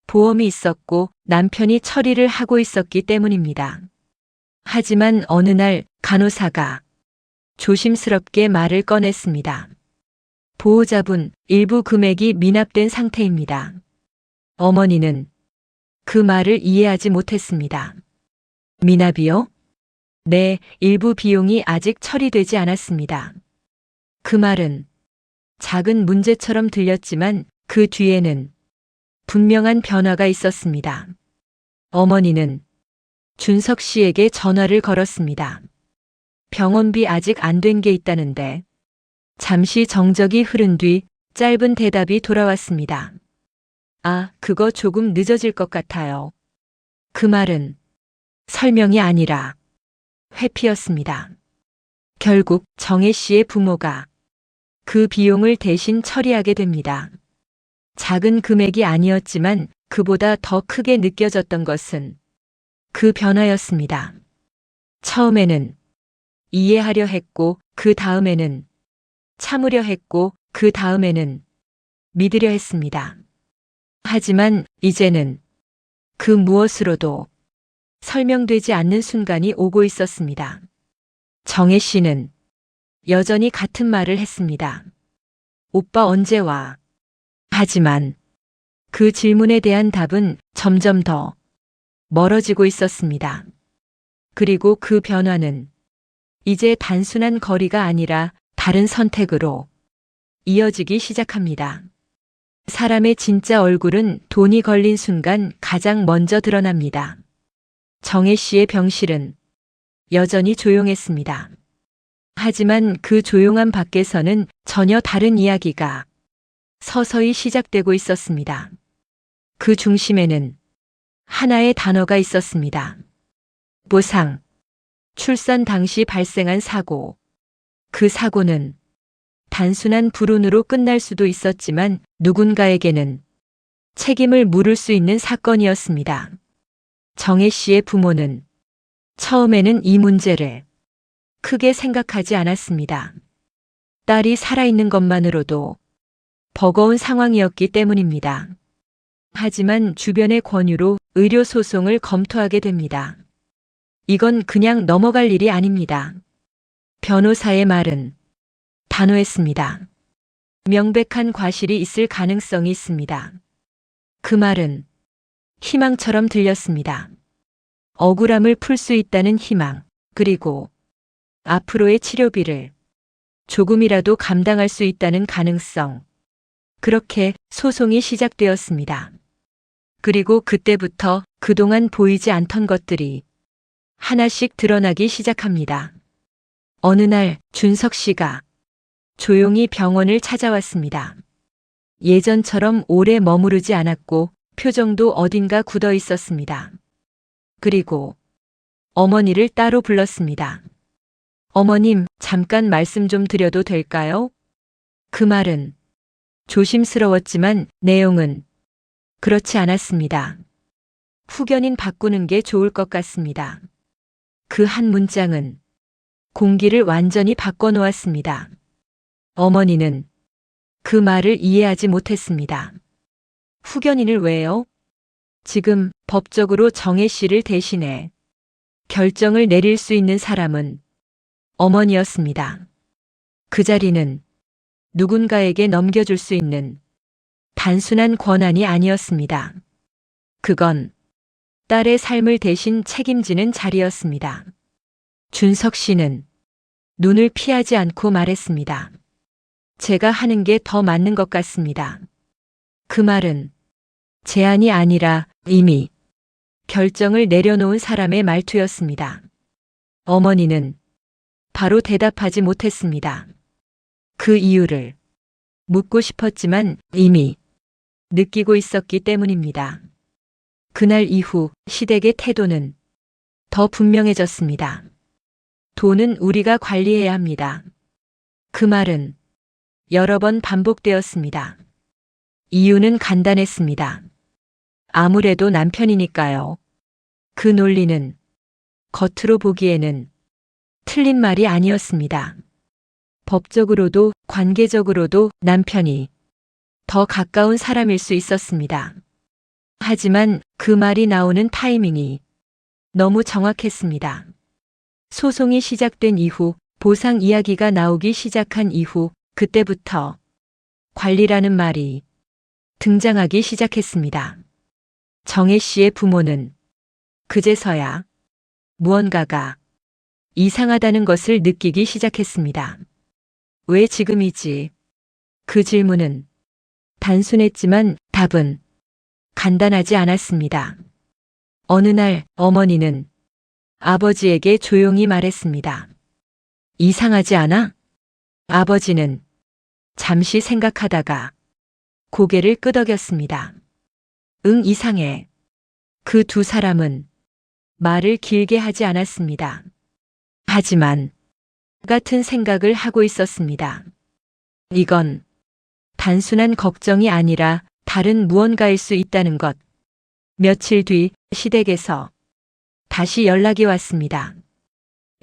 보험이 있었고 남편이 처리를 하고 있었기 때문입니다. 하지만 어느 날 간호사가 조심스럽게 말을 꺼냈습니다. 보호자분 일부 금액이 미납된 상태입니다. 어머니는 그 말을 이해하지 못했습니다. 미납이요? 네, 일부 비용이 아직 처리되지 않았습니다. 그 말은 작은 문제처럼 들렸지만 그 뒤에는 분명한 변화가 있었습니다. 어머니는 준석 씨에게 전화를 걸었습니다. 병원비 아직 안 된 게 있다는데. 잠시 정적이 흐른 뒤 짧은 대답이 돌아왔습니다. 아, 그거 조금 늦어질 것 같아요. 그 말은 설명이 아니라 회피였습니다. 결국 정혜 씨의 부모가 그 비용을 대신 처리하게 됩니다. 작은 금액이 아니었지만 그보다 더 크게 느껴졌던 것은 그 변화였습니다. 처음에는 이해하려 했고 그 다음에는 참으려 했고 그 다음에는 믿으려 했습니다. 하지만 이제는 그 무엇으로도 설명되지 않는 순간이 오고 있었습니다. 정혜 씨는 여전히 같은 말을 했습니다. 오빠 언제 와? 하지만 그 질문에 대한 답은 점점 더 멀어지고 있었습니다. 그리고 그 변화는 이제 단순한 거리가 아니라 다른 선택으로 이어지기 시작합니다. 사람의 진짜 얼굴은 돈이 걸린 순간 가장 먼저 드러납니다. 정혜 씨의 병실은 여전히 조용했습니다. 하지만 그 조용한 밖에서는 전혀 다른 이야기가 서서히 시작되고 있었습니다. 그 중심에는 하나의 단어가 있었습니다. 보상. 출산 당시 발생한 사고. 그 사고는 단순한 불운으로 끝날 수도 있었지만 누군가에게는 책임을 물을 수 있는 사건이었습니다. 정혜 씨의 부모는 처음에는 이 문제를 크게 생각하지 않았습니다. 딸이 살아있는 것만으로도 버거운 상황이었기 때문입니다. 하지만 주변의 권유로 의료소송을 검토하게 됩니다. 이건 그냥 넘어갈 일이 아닙니다. 변호사의 말은 단호했습니다. 명백한 과실이 있을 가능성이 있습니다. 그 말은 희망처럼 들렸습니다. 억울함을 풀 수 있다는 희망, 그리고 앞으로의 치료비를 조금이라도 감당할 수 있다는 가능성. 그렇게 소송이 시작되었습니다. 그리고 그때부터 그동안 보이지 않던 것들이 하나씩 드러나기 시작합니다. 어느 날 준석 씨가 조용히 병원을 찾아왔습니다. 예전처럼 오래 머무르지 않았고 표정도 어딘가 굳어 있었습니다. 그리고 어머니를 따로 불렀습니다. 어머님, 잠깐 말씀 좀 드려도 될까요? 그 말은 조심스러웠지만 내용은 그렇지 않았습니다. 후견인 바꾸는 게 좋을 것 같습니다. 그 한 문장은 공기를 완전히 바꿔놓았습니다. 어머니는 그 말을 이해하지 못했습니다. 후견인을 왜요? 지금 법적으로 정혜 씨를 대신해 결정을 내릴 수 있는 사람은 어머니였습니다. 그 자리는 누군가에게 넘겨줄 수 있는 단순한 권한이 아니었습니다. 그건 딸의 삶을 대신 책임지는 자리였습니다. 준석 씨는 눈을 피하지 않고 말했습니다. 제가 하는 게 더 맞는 것 같습니다. 그 말은 제안이 아니라 이미 결정을 내려놓은 사람의 말투였습니다. 어머니는 바로 대답하지 못했습니다. 그 이유를 묻고 싶었지만 이미 느끼고 있었기 때문입니다. 그날 이후 시댁의 태도는 더 분명해졌습니다. 돈은 우리가 관리해야 합니다. 그 말은 여러 번 반복되었습니다. 이유는 간단했습니다. 아무래도 남편이니까요. 그 논리는 겉으로 보기에는 틀린 말이 아니었습니다. 법적으로도 관계적으로도 남편이 더 가까운 사람일 수 있었습니다. 하지만 그 말이 나오는 타이밍이 너무 정확했습니다. 소송이 시작된 이후, 보상 이야기가 나오기 시작한 이후, 그때부터 관리라는 말이 등장하기 시작했습니다. 정혜 씨의 부모는 그제서야 무언가가 이상하다는 것을 느끼기 시작했습니다. 왜 지금이지? 그 질문은 단순했지만 답은 간단하지 않았습니다. 어느 날 어머니는 아버지에게 조용히 말했습니다. 이상하지 않아? 아버지는 잠시 생각하다가 고개를 끄덕였습니다. 응, 이상해. 그 두 사람은 말을 길게 하지 않았습니다. 하지만 같은 생각을 하고 있었습니다. 이건 단순한 걱정이 아니라 다른 무언가일 수 있다는 것. 며칠 뒤 시댁에서 다시 연락이 왔습니다.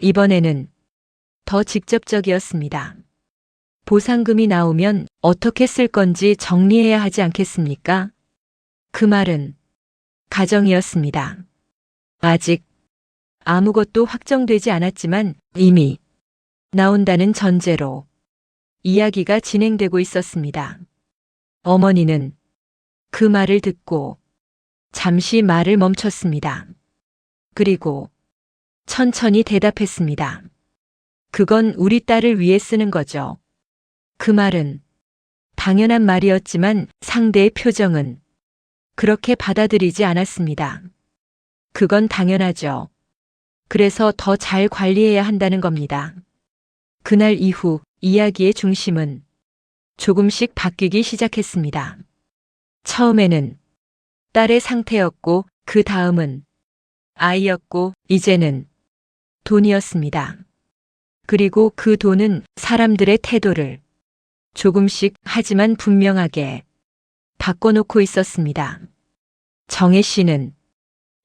이번에는 더 직접적이었습니다. 보상금이 나오면 어떻게 쓸 건지 정리해야 하지 않겠습니까? 그 말은 가정이었습니다. 아직 아무것도 확정되지 않았지만 이미 나온다는 전제로 이야기가 진행되고 있었습니다. 어머니는 그 말을 듣고 잠시 말을 멈췄습니다. 그리고 천천히 대답했습니다. 그건 우리 딸을 위해 쓰는 거죠. 그 말은 당연한 말이었지만 상대의 표정은 그렇게 받아들이지 않았습니다. 그건 당연하죠. 그래서 더 잘 관리해야 한다는 겁니다. 그날 이후 이야기의 중심은 조금씩 바뀌기 시작했습니다. 처음에는 딸의 상태였고 그 다음은 아이였고 이제는 돈이었습니다. 그리고 그 돈은 사람들의 태도를 조금씩 하지만 분명하게 바꿔놓고 있었습니다. 정혜 씨는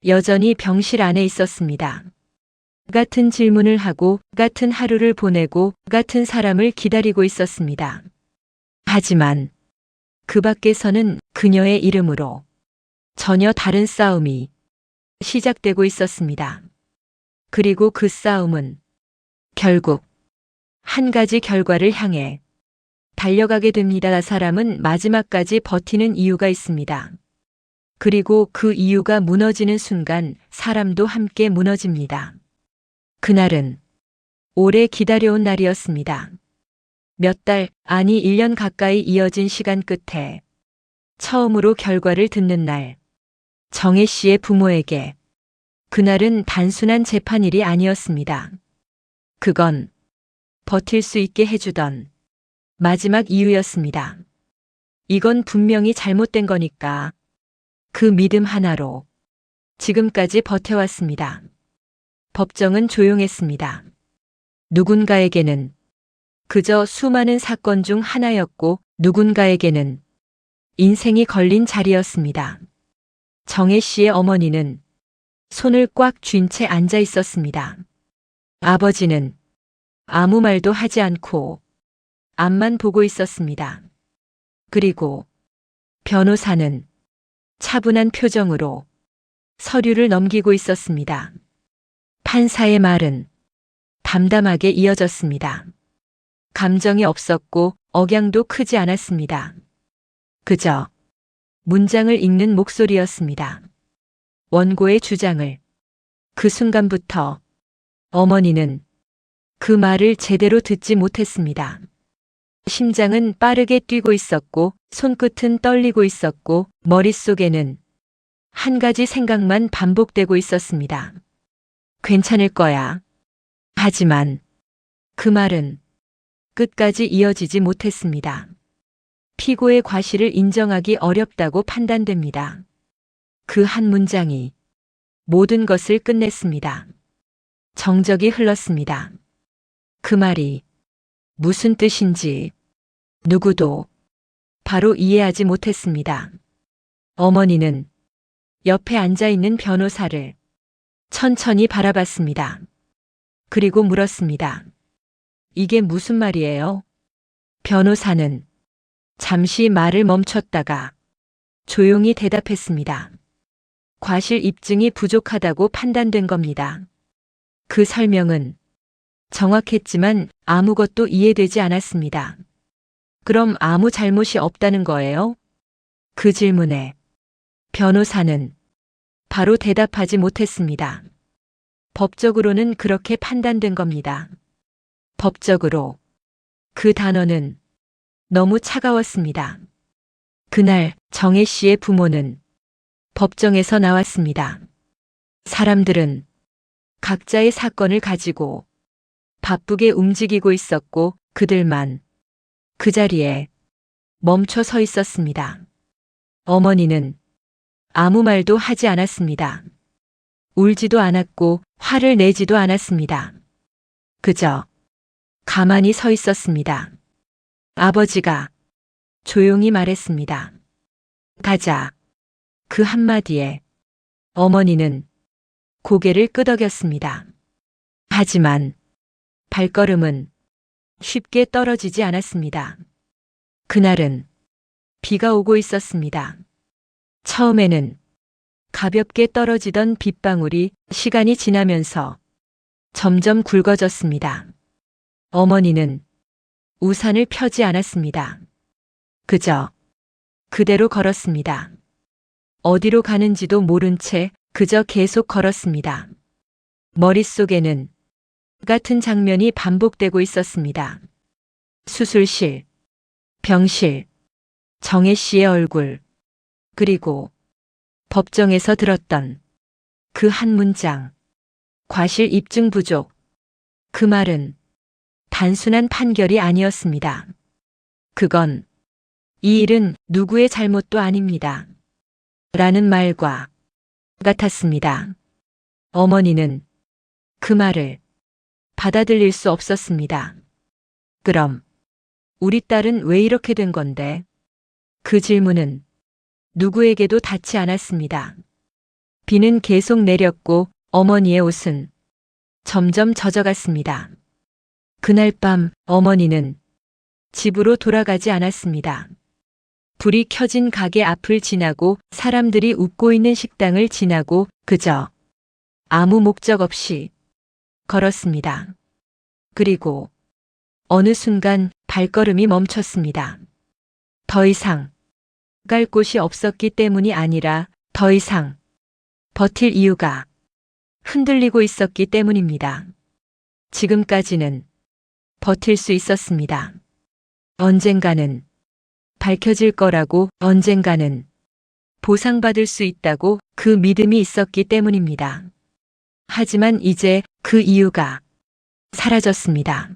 여전히 병실 안에 있었습니다. 같은 질문을 하고 같은 하루를 보내고 같은 사람을 기다리고 있었습니다. 하지만 그 밖에서는 그녀의 이름으로 전혀 다른 싸움이 시작되고 있었습니다. 그리고 그 싸움은 결국 한 가지 결과를 향해 달려가게 됩니다. 사람은 마지막까지 버티는 이유가 있습니다. 그리고 그 이유가 무너지는 순간 사람도 함께 무너집니다. 그날은 오래 기다려온 날이었습니다. 몇 달, 아니 1년 가까이 이어진 시간 끝에 처음으로 결과를 듣는 날, 정혜 씨의 부모에게 그날은 단순한 재판일이 아니었습니다. 그건 버틸 수 있게 해주던 마지막 이유였습니다. 이건 분명히 잘못된 거니까 그 믿음 하나로 지금까지 버텨왔습니다. 법정은 조용했습니다. 누군가에게는 그저 수많은 사건 중 하나였고 누군가에게는 인생이 걸린 자리였습니다. 정혜 씨의 어머니는 손을 꽉 쥔 채 앉아 있었습니다. 아버지는 아무 말도 하지 않고 앞만 보고 있었습니다. 그리고 변호사는 차분한 표정으로 서류를 넘기고 있었습니다. 판사의 말은 담담하게 이어졌습니다. 감정이 없었고 억양도 크지 않았습니다. 그저 문장을 읽는 목소리였습니다. 원고의 주장을. 그 순간부터 어머니는 그 말을 제대로 듣지 못했습니다. 심장은 빠르게 뛰고 있었고 손끝은 떨리고 있었고 머릿속에는 한 가지 생각만 반복되고 있었습니다. 괜찮을 거야. 하지만 그 말은 끝까지 이어지지 못했습니다. 피고의 과실을 인정하기 어렵다고 판단됩니다. 그 한 문장이 모든 것을 끝냈습니다. 정적이 흘렀습니다. 그 말이 무슨 뜻인지 누구도 바로 이해하지 못했습니다. 어머니는 옆에 앉아 있는 변호사를 천천히 바라봤습니다. 그리고 물었습니다. 이게 무슨 말이에요? 변호사는 잠시 말을 멈췄다가 조용히 대답했습니다. 과실 입증이 부족하다고 판단된 겁니다. 그 설명은 정확했지만 아무것도 이해되지 않았습니다. 그럼 아무 잘못이 없다는 거예요? 그 질문에 변호사는 바로 대답하지 못했습니다. 법적으로는 그렇게 판단된 겁니다. 법적으로. 그 단어는 너무 차가웠습니다. 그날 정혜 씨의 부모는 법정에서 나왔습니다. 사람들은 각자의 사건을 가지고 바쁘게 움직이고 있었고 그들만 그 자리에 멈춰 서 있었습니다. 어머니는 아무 말도 하지 않았습니다. 울지도 않았고 화를 내지도 않았습니다. 그저 가만히 서 있었습니다. 아버지가 조용히 말했습니다. 가자. 그 한마디에 어머니는 고개를 끄덕였습니다. 하지만 발걸음은 쉽게 떨어지지 않았습니다. 그날은 비가 오고 있었습니다. 처음에는 가볍게 떨어지던 빗방울이 시간이 지나면서 점점 굵어졌습니다. 어머니는 우산을 펴지 않았습니다. 그저 그대로 걸었습니다. 어디로 가는지도 모른 채 그저 계속 걸었습니다. 머릿속에는 같은 장면이 반복되고 있었습니다. 수술실, 병실, 정혜 씨의 얼굴, 그리고 법정에서 들었던 그 한 문장, 과실 입증 부족. 그 말은 단순한 판결이 아니었습니다. 그건 이 일은 누구의 잘못도 아닙니다. 라는 말과 같았습니다. 어머니는 그 말을 받아들일 수 없었습니다. 그럼 우리 딸은 왜 이렇게 된 건데? 그 질문은 누구에게도 닿지 않았습니다. 비는 계속 내렸고 어머니의 옷은 점점 젖어갔습니다. 그날 밤 어머니는 집으로 돌아가지 않았습니다. 불이 켜진 가게 앞을 지나고 사람들이 웃고 있는 식당을 지나고 그저 아무 목적 없이 걸었습니다. 그리고 어느 순간 발걸음이 멈췄습니다. 더 이상 갈 곳이 없었기 때문이 아니라 더 이상 버틸 이유가 흔들리고 있었기 때문입니다. 지금까지는 버틸 수 있었습니다. 언젠가는 밝혀질 거라고, 언젠가는 보상받을 수 있다고 그 믿음이 있었기 때문입니다. 하지만 이제 그 이유가 사라졌습니다.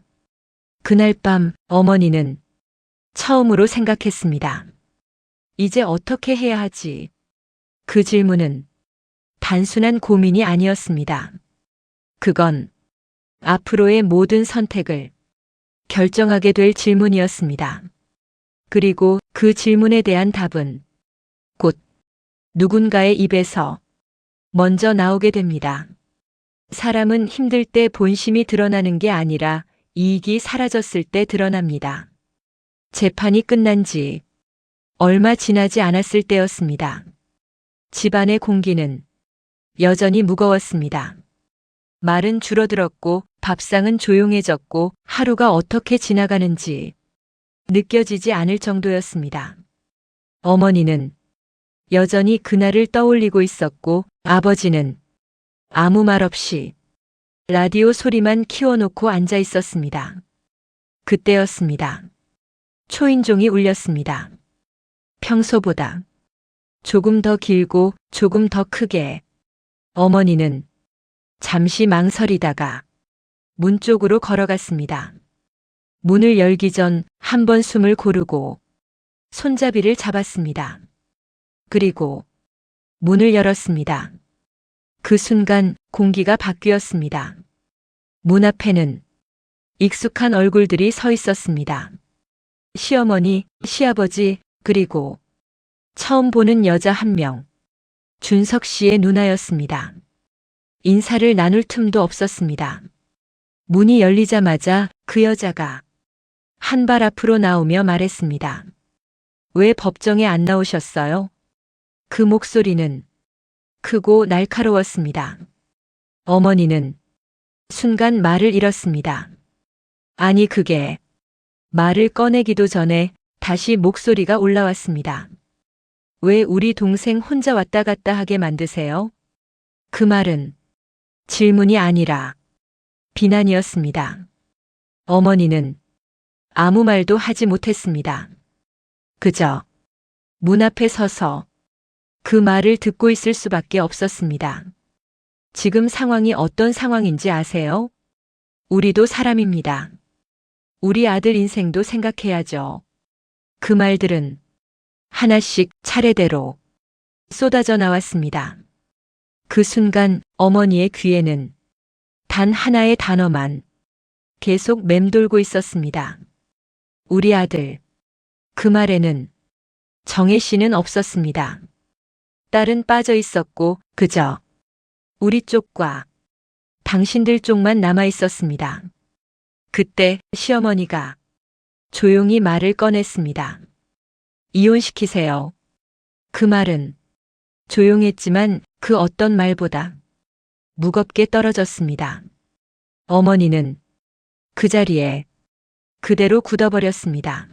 그날 밤 어머니는 처음으로 생각했습니다. 이제 어떻게 해야 하지? 그 질문은 단순한 고민이 아니었습니다. 그건 앞으로의 모든 선택을 결정하게 될 질문이었습니다. 그리고 그 질문에 대한 답은 곧 누군가의 입에서 먼저 나오게 됩니다. 사람은 힘들 때 본심이 드러나는 게 아니라 이익이 사라졌을 때 드러납니다. 재판이 끝난 지 얼마 지나지 않았을 때였습니다. 집안의 공기는 여전히 무거웠습니다. 말은 줄어들었고 밥상은 조용해졌고 하루가 어떻게 지나가는지 느껴지지 않을 정도였습니다. 어머니는 여전히 그날을 떠올리고 있었고 아버지는 아무 말 없이 라디오 소리만 키워놓고 앉아 있었습니다. 그때였습니다. 초인종이 울렸습니다. 평소보다 조금 더 길고 조금 더 크게. 어머니는 잠시 망설이다가 문 쪽으로 걸어갔습니다. 문을 열기 전 한 번 숨을 고르고 손잡이를 잡았습니다. 그리고 문을 열었습니다. 그 순간 공기가 바뀌었습니다. 문 앞에는 익숙한 얼굴들이 서 있었습니다. 시어머니, 시아버지, 그리고 처음 보는 여자 한 명, 준석 씨의 누나였습니다. 인사를 나눌 틈도 없었습니다. 문이 열리자마자 그 여자가 한 발 앞으로 나오며 말했습니다. 왜 법정에 안 나오셨어요? 그 목소리는 크고 날카로웠습니다. 어머니는 순간 말을 잃었습니다. 아니 그게 말을 꺼내기도 전에 다시 목소리가 올라왔습니다. 왜 우리 동생 혼자 왔다 갔다 하게 만드세요? 그 말은 질문이 아니라 비난이었습니다. 어머니는 아무 말도 하지 못했습니다. 그저 문 앞에 서서 그 말을 듣고 있을 수밖에 없었습니다. 지금 상황이 어떤 상황인지 아세요? 우리도 사람입니다. 우리 아들 인생도 생각해야죠. 그 말들은 하나씩 차례대로 쏟아져 나왔습니다. 그 순간 어머니의 귀에는 단 하나의 단어만 계속 맴돌고 있었습니다. 우리 아들. 그 말에는 정혜 씨는 없었습니다. 딸은 빠져 있었고 그저 우리 쪽과 당신들 쪽만 남아 있었습니다. 그때 시어머니가 조용히 말을 꺼냈습니다. 이혼시키세요. 그 말은 조용했지만 그 어떤 말보다 무겁게 떨어졌습니다. 어머니는 그 자리에 그대로 굳어버렸습니다.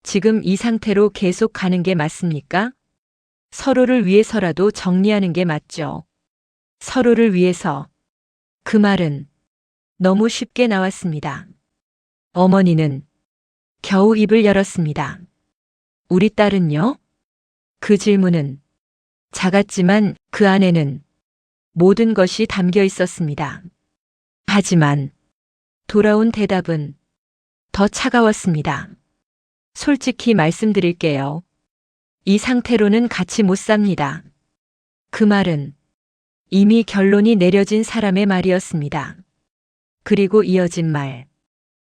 지금 이 상태로 계속 가는 게 맞습니까? 서로를 위해서라도 정리하는 게 맞죠. 서로를 위해서. 그 말은 너무 쉽게 나왔습니다. 어머니는 겨우 입을 열었습니다. 우리 딸은요? 그 질문은 작았지만 그 안에는 모든 것이 담겨 있었습니다. 하지만 돌아온 대답은 더 차가웠습니다. 솔직히 말씀드릴게요. 이 상태로는 같이 못 삽니다. 그 말은 이미 결론이 내려진 사람의 말이었습니다. 그리고 이어진 말.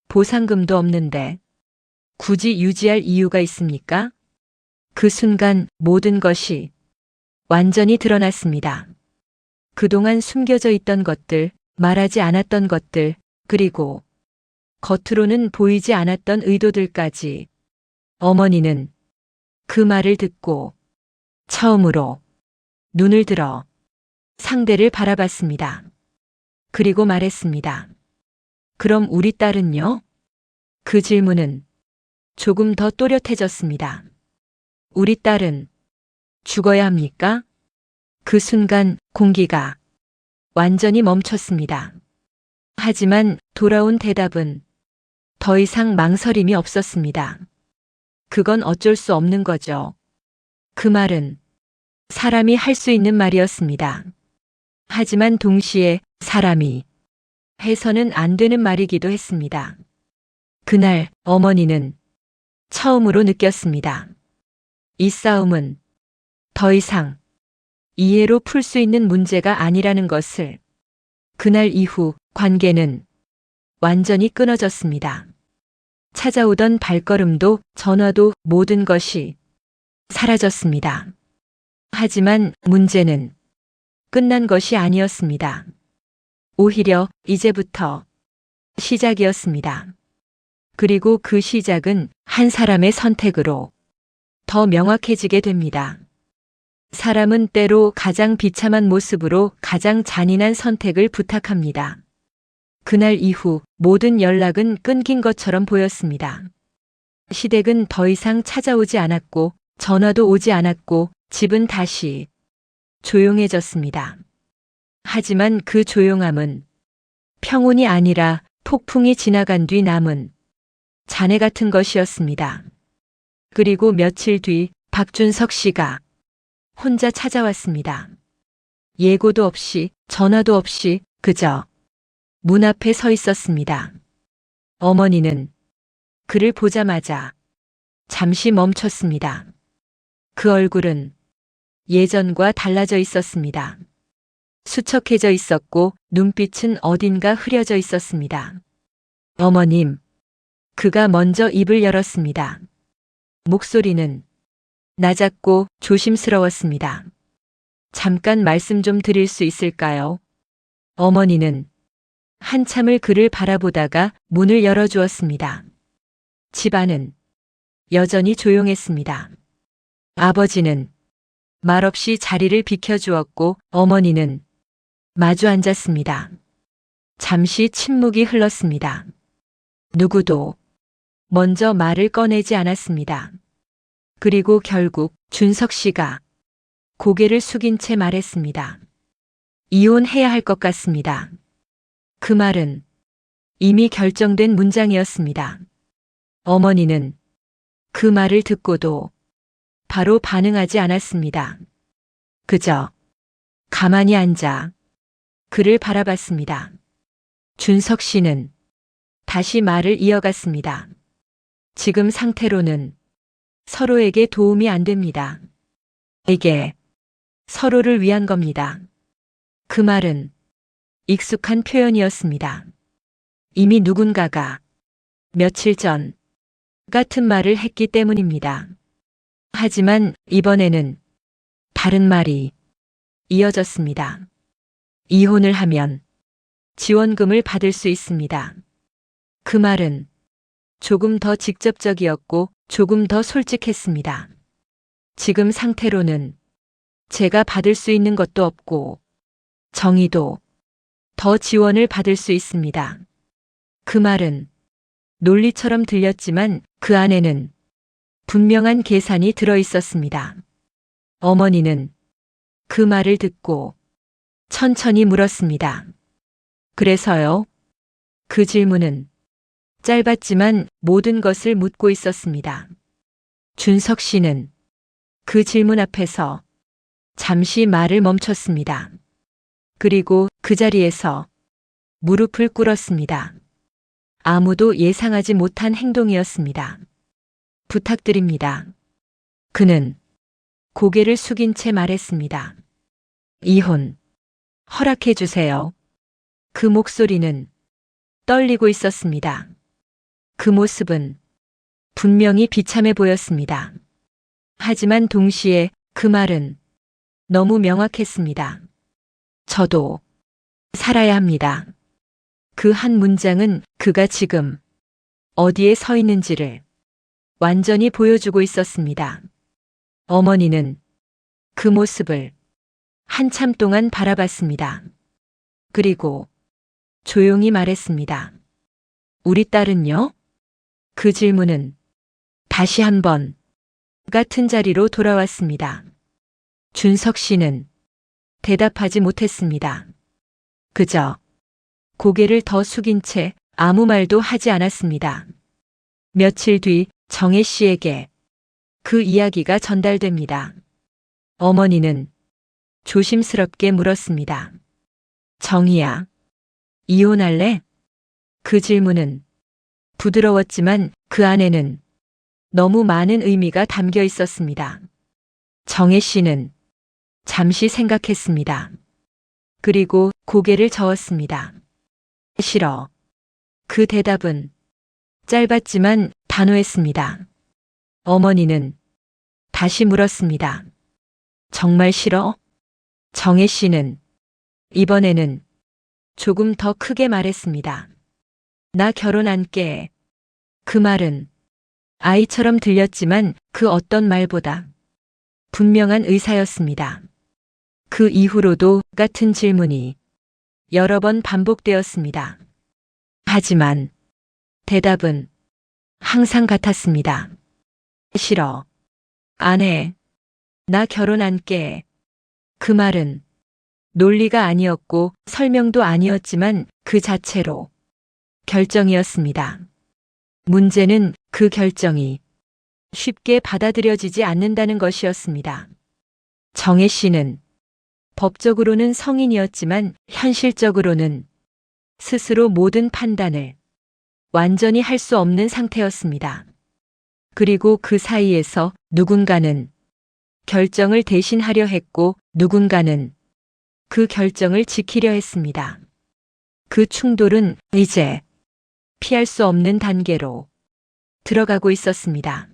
보상금도 없는데 굳이 유지할 이유가 있습니까? 그 순간 모든 것이 완전히 드러났습니다. 그동안 숨겨져 있던 것들, 말하지 않았던 것들, 그리고 겉으로는 보이지 않았던 의도들까지. 어머니는 그 말을 듣고 처음으로 눈을 들어 상대를 바라봤습니다. 그리고 말했습니다. 그럼 우리 딸은요? 그 질문은 조금 더 또렷해졌습니다. 우리 딸은 죽어야 합니까? 그 순간 공기가 완전히 멈췄습니다. 하지만 돌아온 대답은 더 이상 망설임이 없었습니다. 그건 어쩔 수 없는 거죠. 그 말은 사람이 할 수 있는 말이었습니다. 하지만 동시에 사람이 해서는 안 되는 말이기도 했습니다. 그날 어머니는 처음으로 느꼈습니다. 이 싸움은 더 이상 이해로 풀 수 있는 문제가 아니라는 것을. 그날 이후 관계는 완전히 끊어졌습니다. 찾아오던 발걸음도 전화도 모든 것이 사라졌습니다. 하지만 문제는 끝난 것이 아니었습니다. 오히려 이제부터 시작이었습니다. 그리고 그 시작은 한 사람의 선택으로 더 명확해지게 됩니다. 사람은 때로 가장 비참한 모습으로 가장 잔인한 선택을 부탁합니다. 그날 이후 모든 연락은 끊긴 것처럼 보였습니다. 시댁은 더 이상 찾아오지 않았고 전화도 오지 않았고 집은 다시 조용해졌습니다. 하지만 그 조용함은 평온이 아니라 폭풍이 지나간 뒤 남은 잔해 같은 것이었습니다. 그리고 며칠 뒤 박준석 씨가 혼자 찾아왔습니다. 예고도 없이 전화도 없이 그저 문 앞에 서 있었습니다. 어머니는 그를 보자마자 잠시 멈췄습니다. 그 얼굴은 예전과 달라져 있었습니다. 수척해져 있었고 눈빛은 어딘가 흐려져 있었습니다. 어머님, 그가 먼저 입을 열었습니다. 목소리는 낮았고 조심스러웠습니다. 잠깐 말씀 좀 드릴 수 있을까요? 어머니는 한참을 그를 바라보다가 문을 열어주었습니다. 집안은 여전히 조용했습니다. 아버지는 말없이 자리를 비켜주었고 어머니는 마주 앉았습니다. 잠시 침묵이 흘렀습니다. 누구도 먼저 말을 꺼내지 않았습니다. 그리고 결국 준석 씨가 고개를 숙인 채 말했습니다. 이혼해야 할 것 같습니다. 그 말은 이미 결정된 문장이었습니다. 어머니는 그 말을 듣고도 바로 반응하지 않았습니다. 그저 가만히 앉아 그를 바라봤습니다. 준석 씨는 다시 말을 이어갔습니다. 지금 상태로는 서로에게 도움이 안 됩니다. 이게 서로를 위한 겁니다. 그 말은 익숙한 표현이었습니다. 이미 누군가가 며칠 전 같은 말을 했기 때문입니다. 하지만 이번에는 다른 말이 이어졌습니다. 이혼을 하면 지원금을 받을 수 있습니다. 그 말은 조금 더 직접적이었고 조금 더 솔직했습니다. 지금 상태로는 제가 받을 수 있는 것도 없고 정의도 더 지원을 받을 수 있습니다. 그 말은 논리처럼 들렸지만 그 안에는 분명한 계산이 들어 있었습니다. 어머니는 그 말을 듣고 천천히 물었습니다. 그래서요? 그 질문은 짧았지만 모든 것을 묻고 있었습니다. 준석 씨는 그 질문 앞에서 잠시 말을 멈췄습니다. 그리고 그 자리에서 무릎을 꿇었습니다. 아무도 예상하지 못한 행동이었습니다. 부탁드립니다. 그는 고개를 숙인 채 말했습니다. 이혼 허락해 주세요. 그 목소리는 떨리고 있었습니다. 그 모습은 분명히 비참해 보였습니다. 하지만 동시에 그 말은 너무 명확했습니다. 저도 살아야 합니다. 그 한 문장은 그가 지금 어디에 서 있는지를 완전히 보여주고 있었습니다. 어머니는 그 모습을 한참 동안 바라봤습니다. 그리고 조용히 말했습니다. 우리 딸은요? 그 질문은 다시 한번 같은 자리로 돌아왔습니다. 준석 씨는 대답하지 못했습니다. 그저 고개를 더 숙인 채 아무 말도 하지 않았습니다. 며칠 뒤 정혜 씨에게 그 이야기가 전달됩니다. 어머니는 조심스럽게 물었습니다. 정희야, 이혼할래? 그 질문은 부드러웠지만 그 안에는 너무 많은 의미가 담겨 있었습니다. 정혜 씨는 잠시 생각했습니다. 그리고 고개를 저었습니다. 싫어. 그 대답은 짧았지만 단호했습니다. 어머니는 다시 물었습니다. 정말 싫어? 정혜 씨는 이번에는 조금 더 크게 말했습니다. 나 결혼 안 깨. 그 말은 아이처럼 들렸지만 그 어떤 말보다 분명한 의사였습니다. 그 이후로도 같은 질문이 여러 번 반복되었습니다. 하지만 대답은 항상 같았습니다. 싫어. 안 해. 나 결혼 안 깨. 그 말은 논리가 아니었고 설명도 아니었지만 그 자체로 결정이었습니다. 문제는 그 결정이 쉽게 받아들여지지 않는다는 것이었습니다. 정혜 씨는 법적으로는 성인이었지만 현실적으로는 스스로 모든 판단을 완전히 할 수 없는 상태였습니다. 그리고 그 사이에서 누군가는 결정을 대신하려 했고 누군가는 그 결정을 지키려 했습니다. 그 충돌은 이제 피할 수 없는 단계로 들어가고 있었습니다.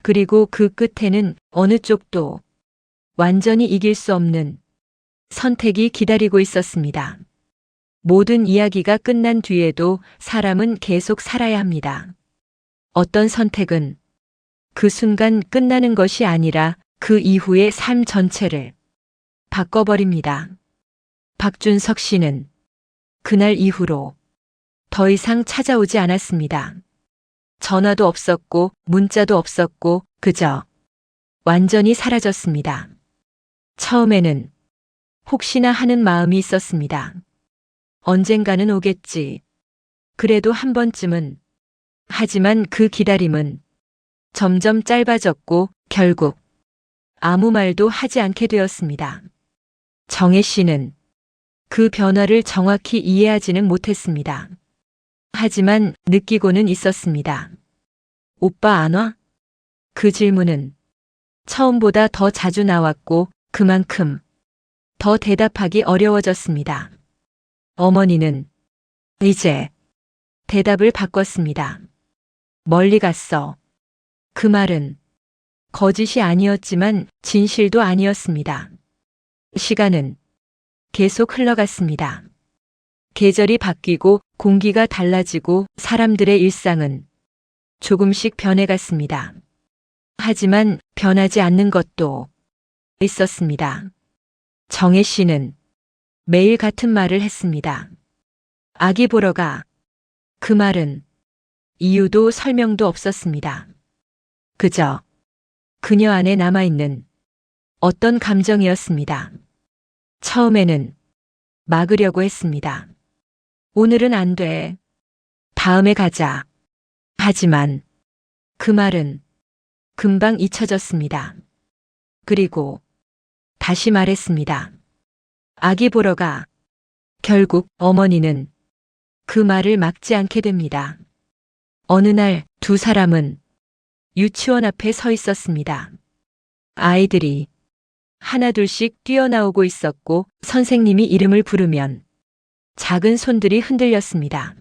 그리고 그 끝에는 어느 쪽도 완전히 이길 수 없는 선택이 기다리고 있었습니다. 모든 이야기가 끝난 뒤에도 사람은 계속 살아야 합니다. 어떤 선택은 그 순간 끝나는 것이 아니라 그 이후의 삶 전체를 바꿔버립니다. 박준석 씨는 그날 이후로 더 이상 찾아오지 않았습니다. 전화도 없었고 문자도 없었고 그저 완전히 사라졌습니다. 처음에는 혹시나 하는 마음이 있었습니다. 언젠가는 오겠지. 그래도 한 번쯤은. 하지만 그 기다림은 점점 짧아졌고 결국 아무 말도 하지 않게 되었습니다. 정혜 씨는 그 변화를 정확히 이해하지는 못했습니다. 하지만 느끼고는 있었습니다. 오빠 안 와? 그 질문은 처음보다 더 자주 나왔고 그만큼 더 대답하기 어려워졌습니다. 어머니는 이제 대답을 바꿨습니다. 멀리 갔어. 그 말은 거짓이 아니었지만 진실도 아니었습니다. 시간은 계속 흘러갔습니다. 계절이 바뀌고 공기가 달라지고 사람들의 일상은 조금씩 변해갔습니다. 하지만 변하지 않는 것도 있었습니다. 정혜 씨는 매일 같은 말을 했습니다. 아기 보러 가. 그 말은 이유도 설명도 없었습니다. 그저 그녀 안에 남아있는 어떤 감정이었습니다. 처음에는 막으려고 했습니다. 오늘은 안 돼. 다음에 가자. 하지만 그 말은 금방 잊혀졌습니다. 그리고 다시 말했습니다. 아기 보러 가. 결국 어머니는 그 말을 막지 않게 됩니다. 어느 날 두 사람은 유치원 앞에 서 있었습니다. 아이들이 하나둘씩 뛰어나오고 있었고 선생님이 이름을 부르면 작은 손들이 흔들렸습니다.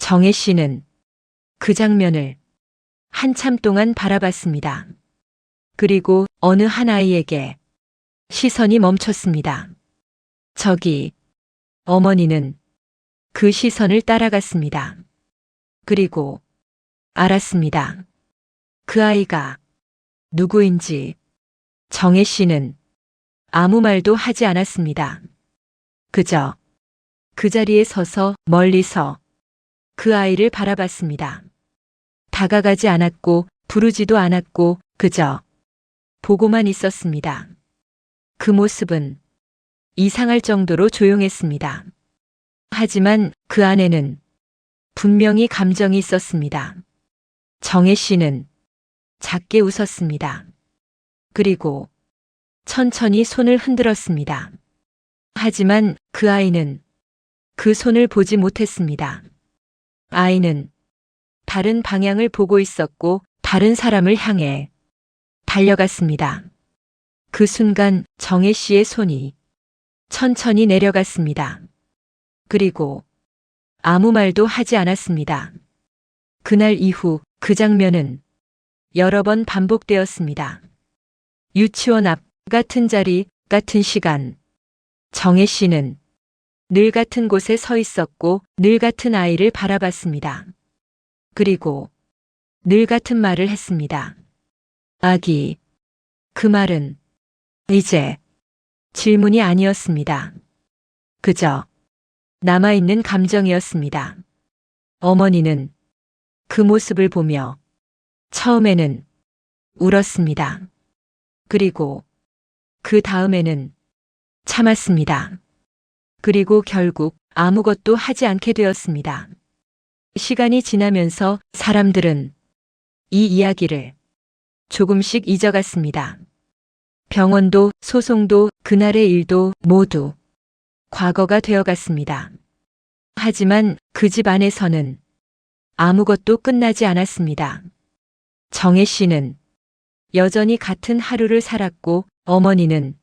정혜 씨는 그 장면을 한참 동안 바라봤습니다. 그리고 어느 한 아이에게 시선이 멈췄습니다. 저기, 어머니는 그 시선을 따라갔습니다. 그리고 알았습니다. 그 아이가 누구인지. 정혜 씨는 아무 말도 하지 않았습니다. 그저 그 자리에 서서 멀리서 그 아이를 바라봤습니다. 다가가지 않았고 부르지도 않았고 그저 보고만 있었습니다. 그 모습은 이상할 정도로 조용했습니다. 하지만 그 안에는 분명히 감정이 있었습니다. 정혜 씨는 작게 웃었습니다. 그리고 천천히 손을 흔들었습니다. 하지만 그 아이는 그 손을 보지 못했습니다. 아이는 다른 방향을 보고 있었고 다른 사람을 향해 달려갔습니다. 그 순간 정혜 씨의 손이 천천히 내려갔습니다. 그리고 아무 말도 하지 않았습니다. 그날 이후 그 장면은 여러 번 반복되었습니다. 유치원 앞, 같은 자리, 같은 시간. 정혜 씨는 늘 같은 곳에 서 있었고 늘 같은 아이를 바라봤습니다. 그리고 늘 같은 말을 했습니다. 아기. 그 말은 이제 질문이 아니었습니다. 그저 남아있는 감정이었습니다. 어머니는 그 모습을 보며 처음에는 울었습니다. 그리고 그 다음에는 참았습니다. 그리고 결국 아무것도 하지 않게 되었습니다. 시간이 지나면서 사람들은 이 이야기를 조금씩 잊어갔습니다. 병원도 소송도 그날의 일도 모두 과거가 되어갔습니다. 하지만 그 집 안에서는 아무것도 끝나지 않았습니다. 정혜 씨는 여전히 같은 하루를 살았고 어머니는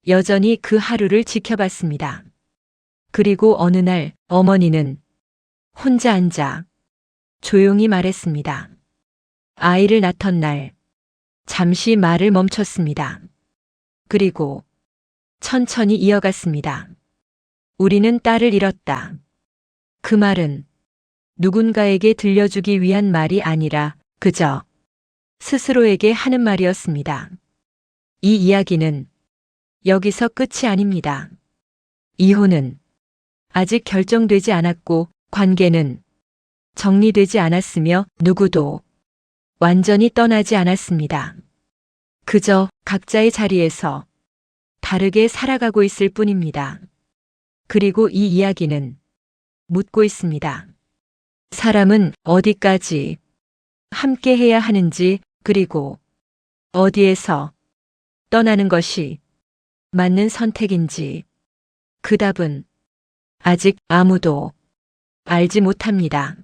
여전히 그 하루를 지켜봤습니다. 그리고 어느 날 어머니는 혼자 앉아 조용히 말했습니다. 아이를 낳던 날 잠시 말을 멈췄습니다. 그리고 천천히 이어갔습니다. 우리는 딸을 잃었다. 그 말은 누군가에게 들려주기 위한 말이 아니라 그저 스스로에게 하는 말이었습니다. 이 이야기는 여기서 끝이 아닙니다. 이혼은 아직 결정되지 않았고 관계는 정리되지 않았으며 누구도 완전히 떠나지 않았습니다. 그저 각자의 자리에서 다르게 살아가고 있을 뿐입니다. 그리고 이 이야기는 묻고 있습니다. 사람은 어디까지 함께 해야 하는지 그리고 어디에서 떠나는 것이 맞는 선택인지 그 답은 아직 아무도 알지 못합니다.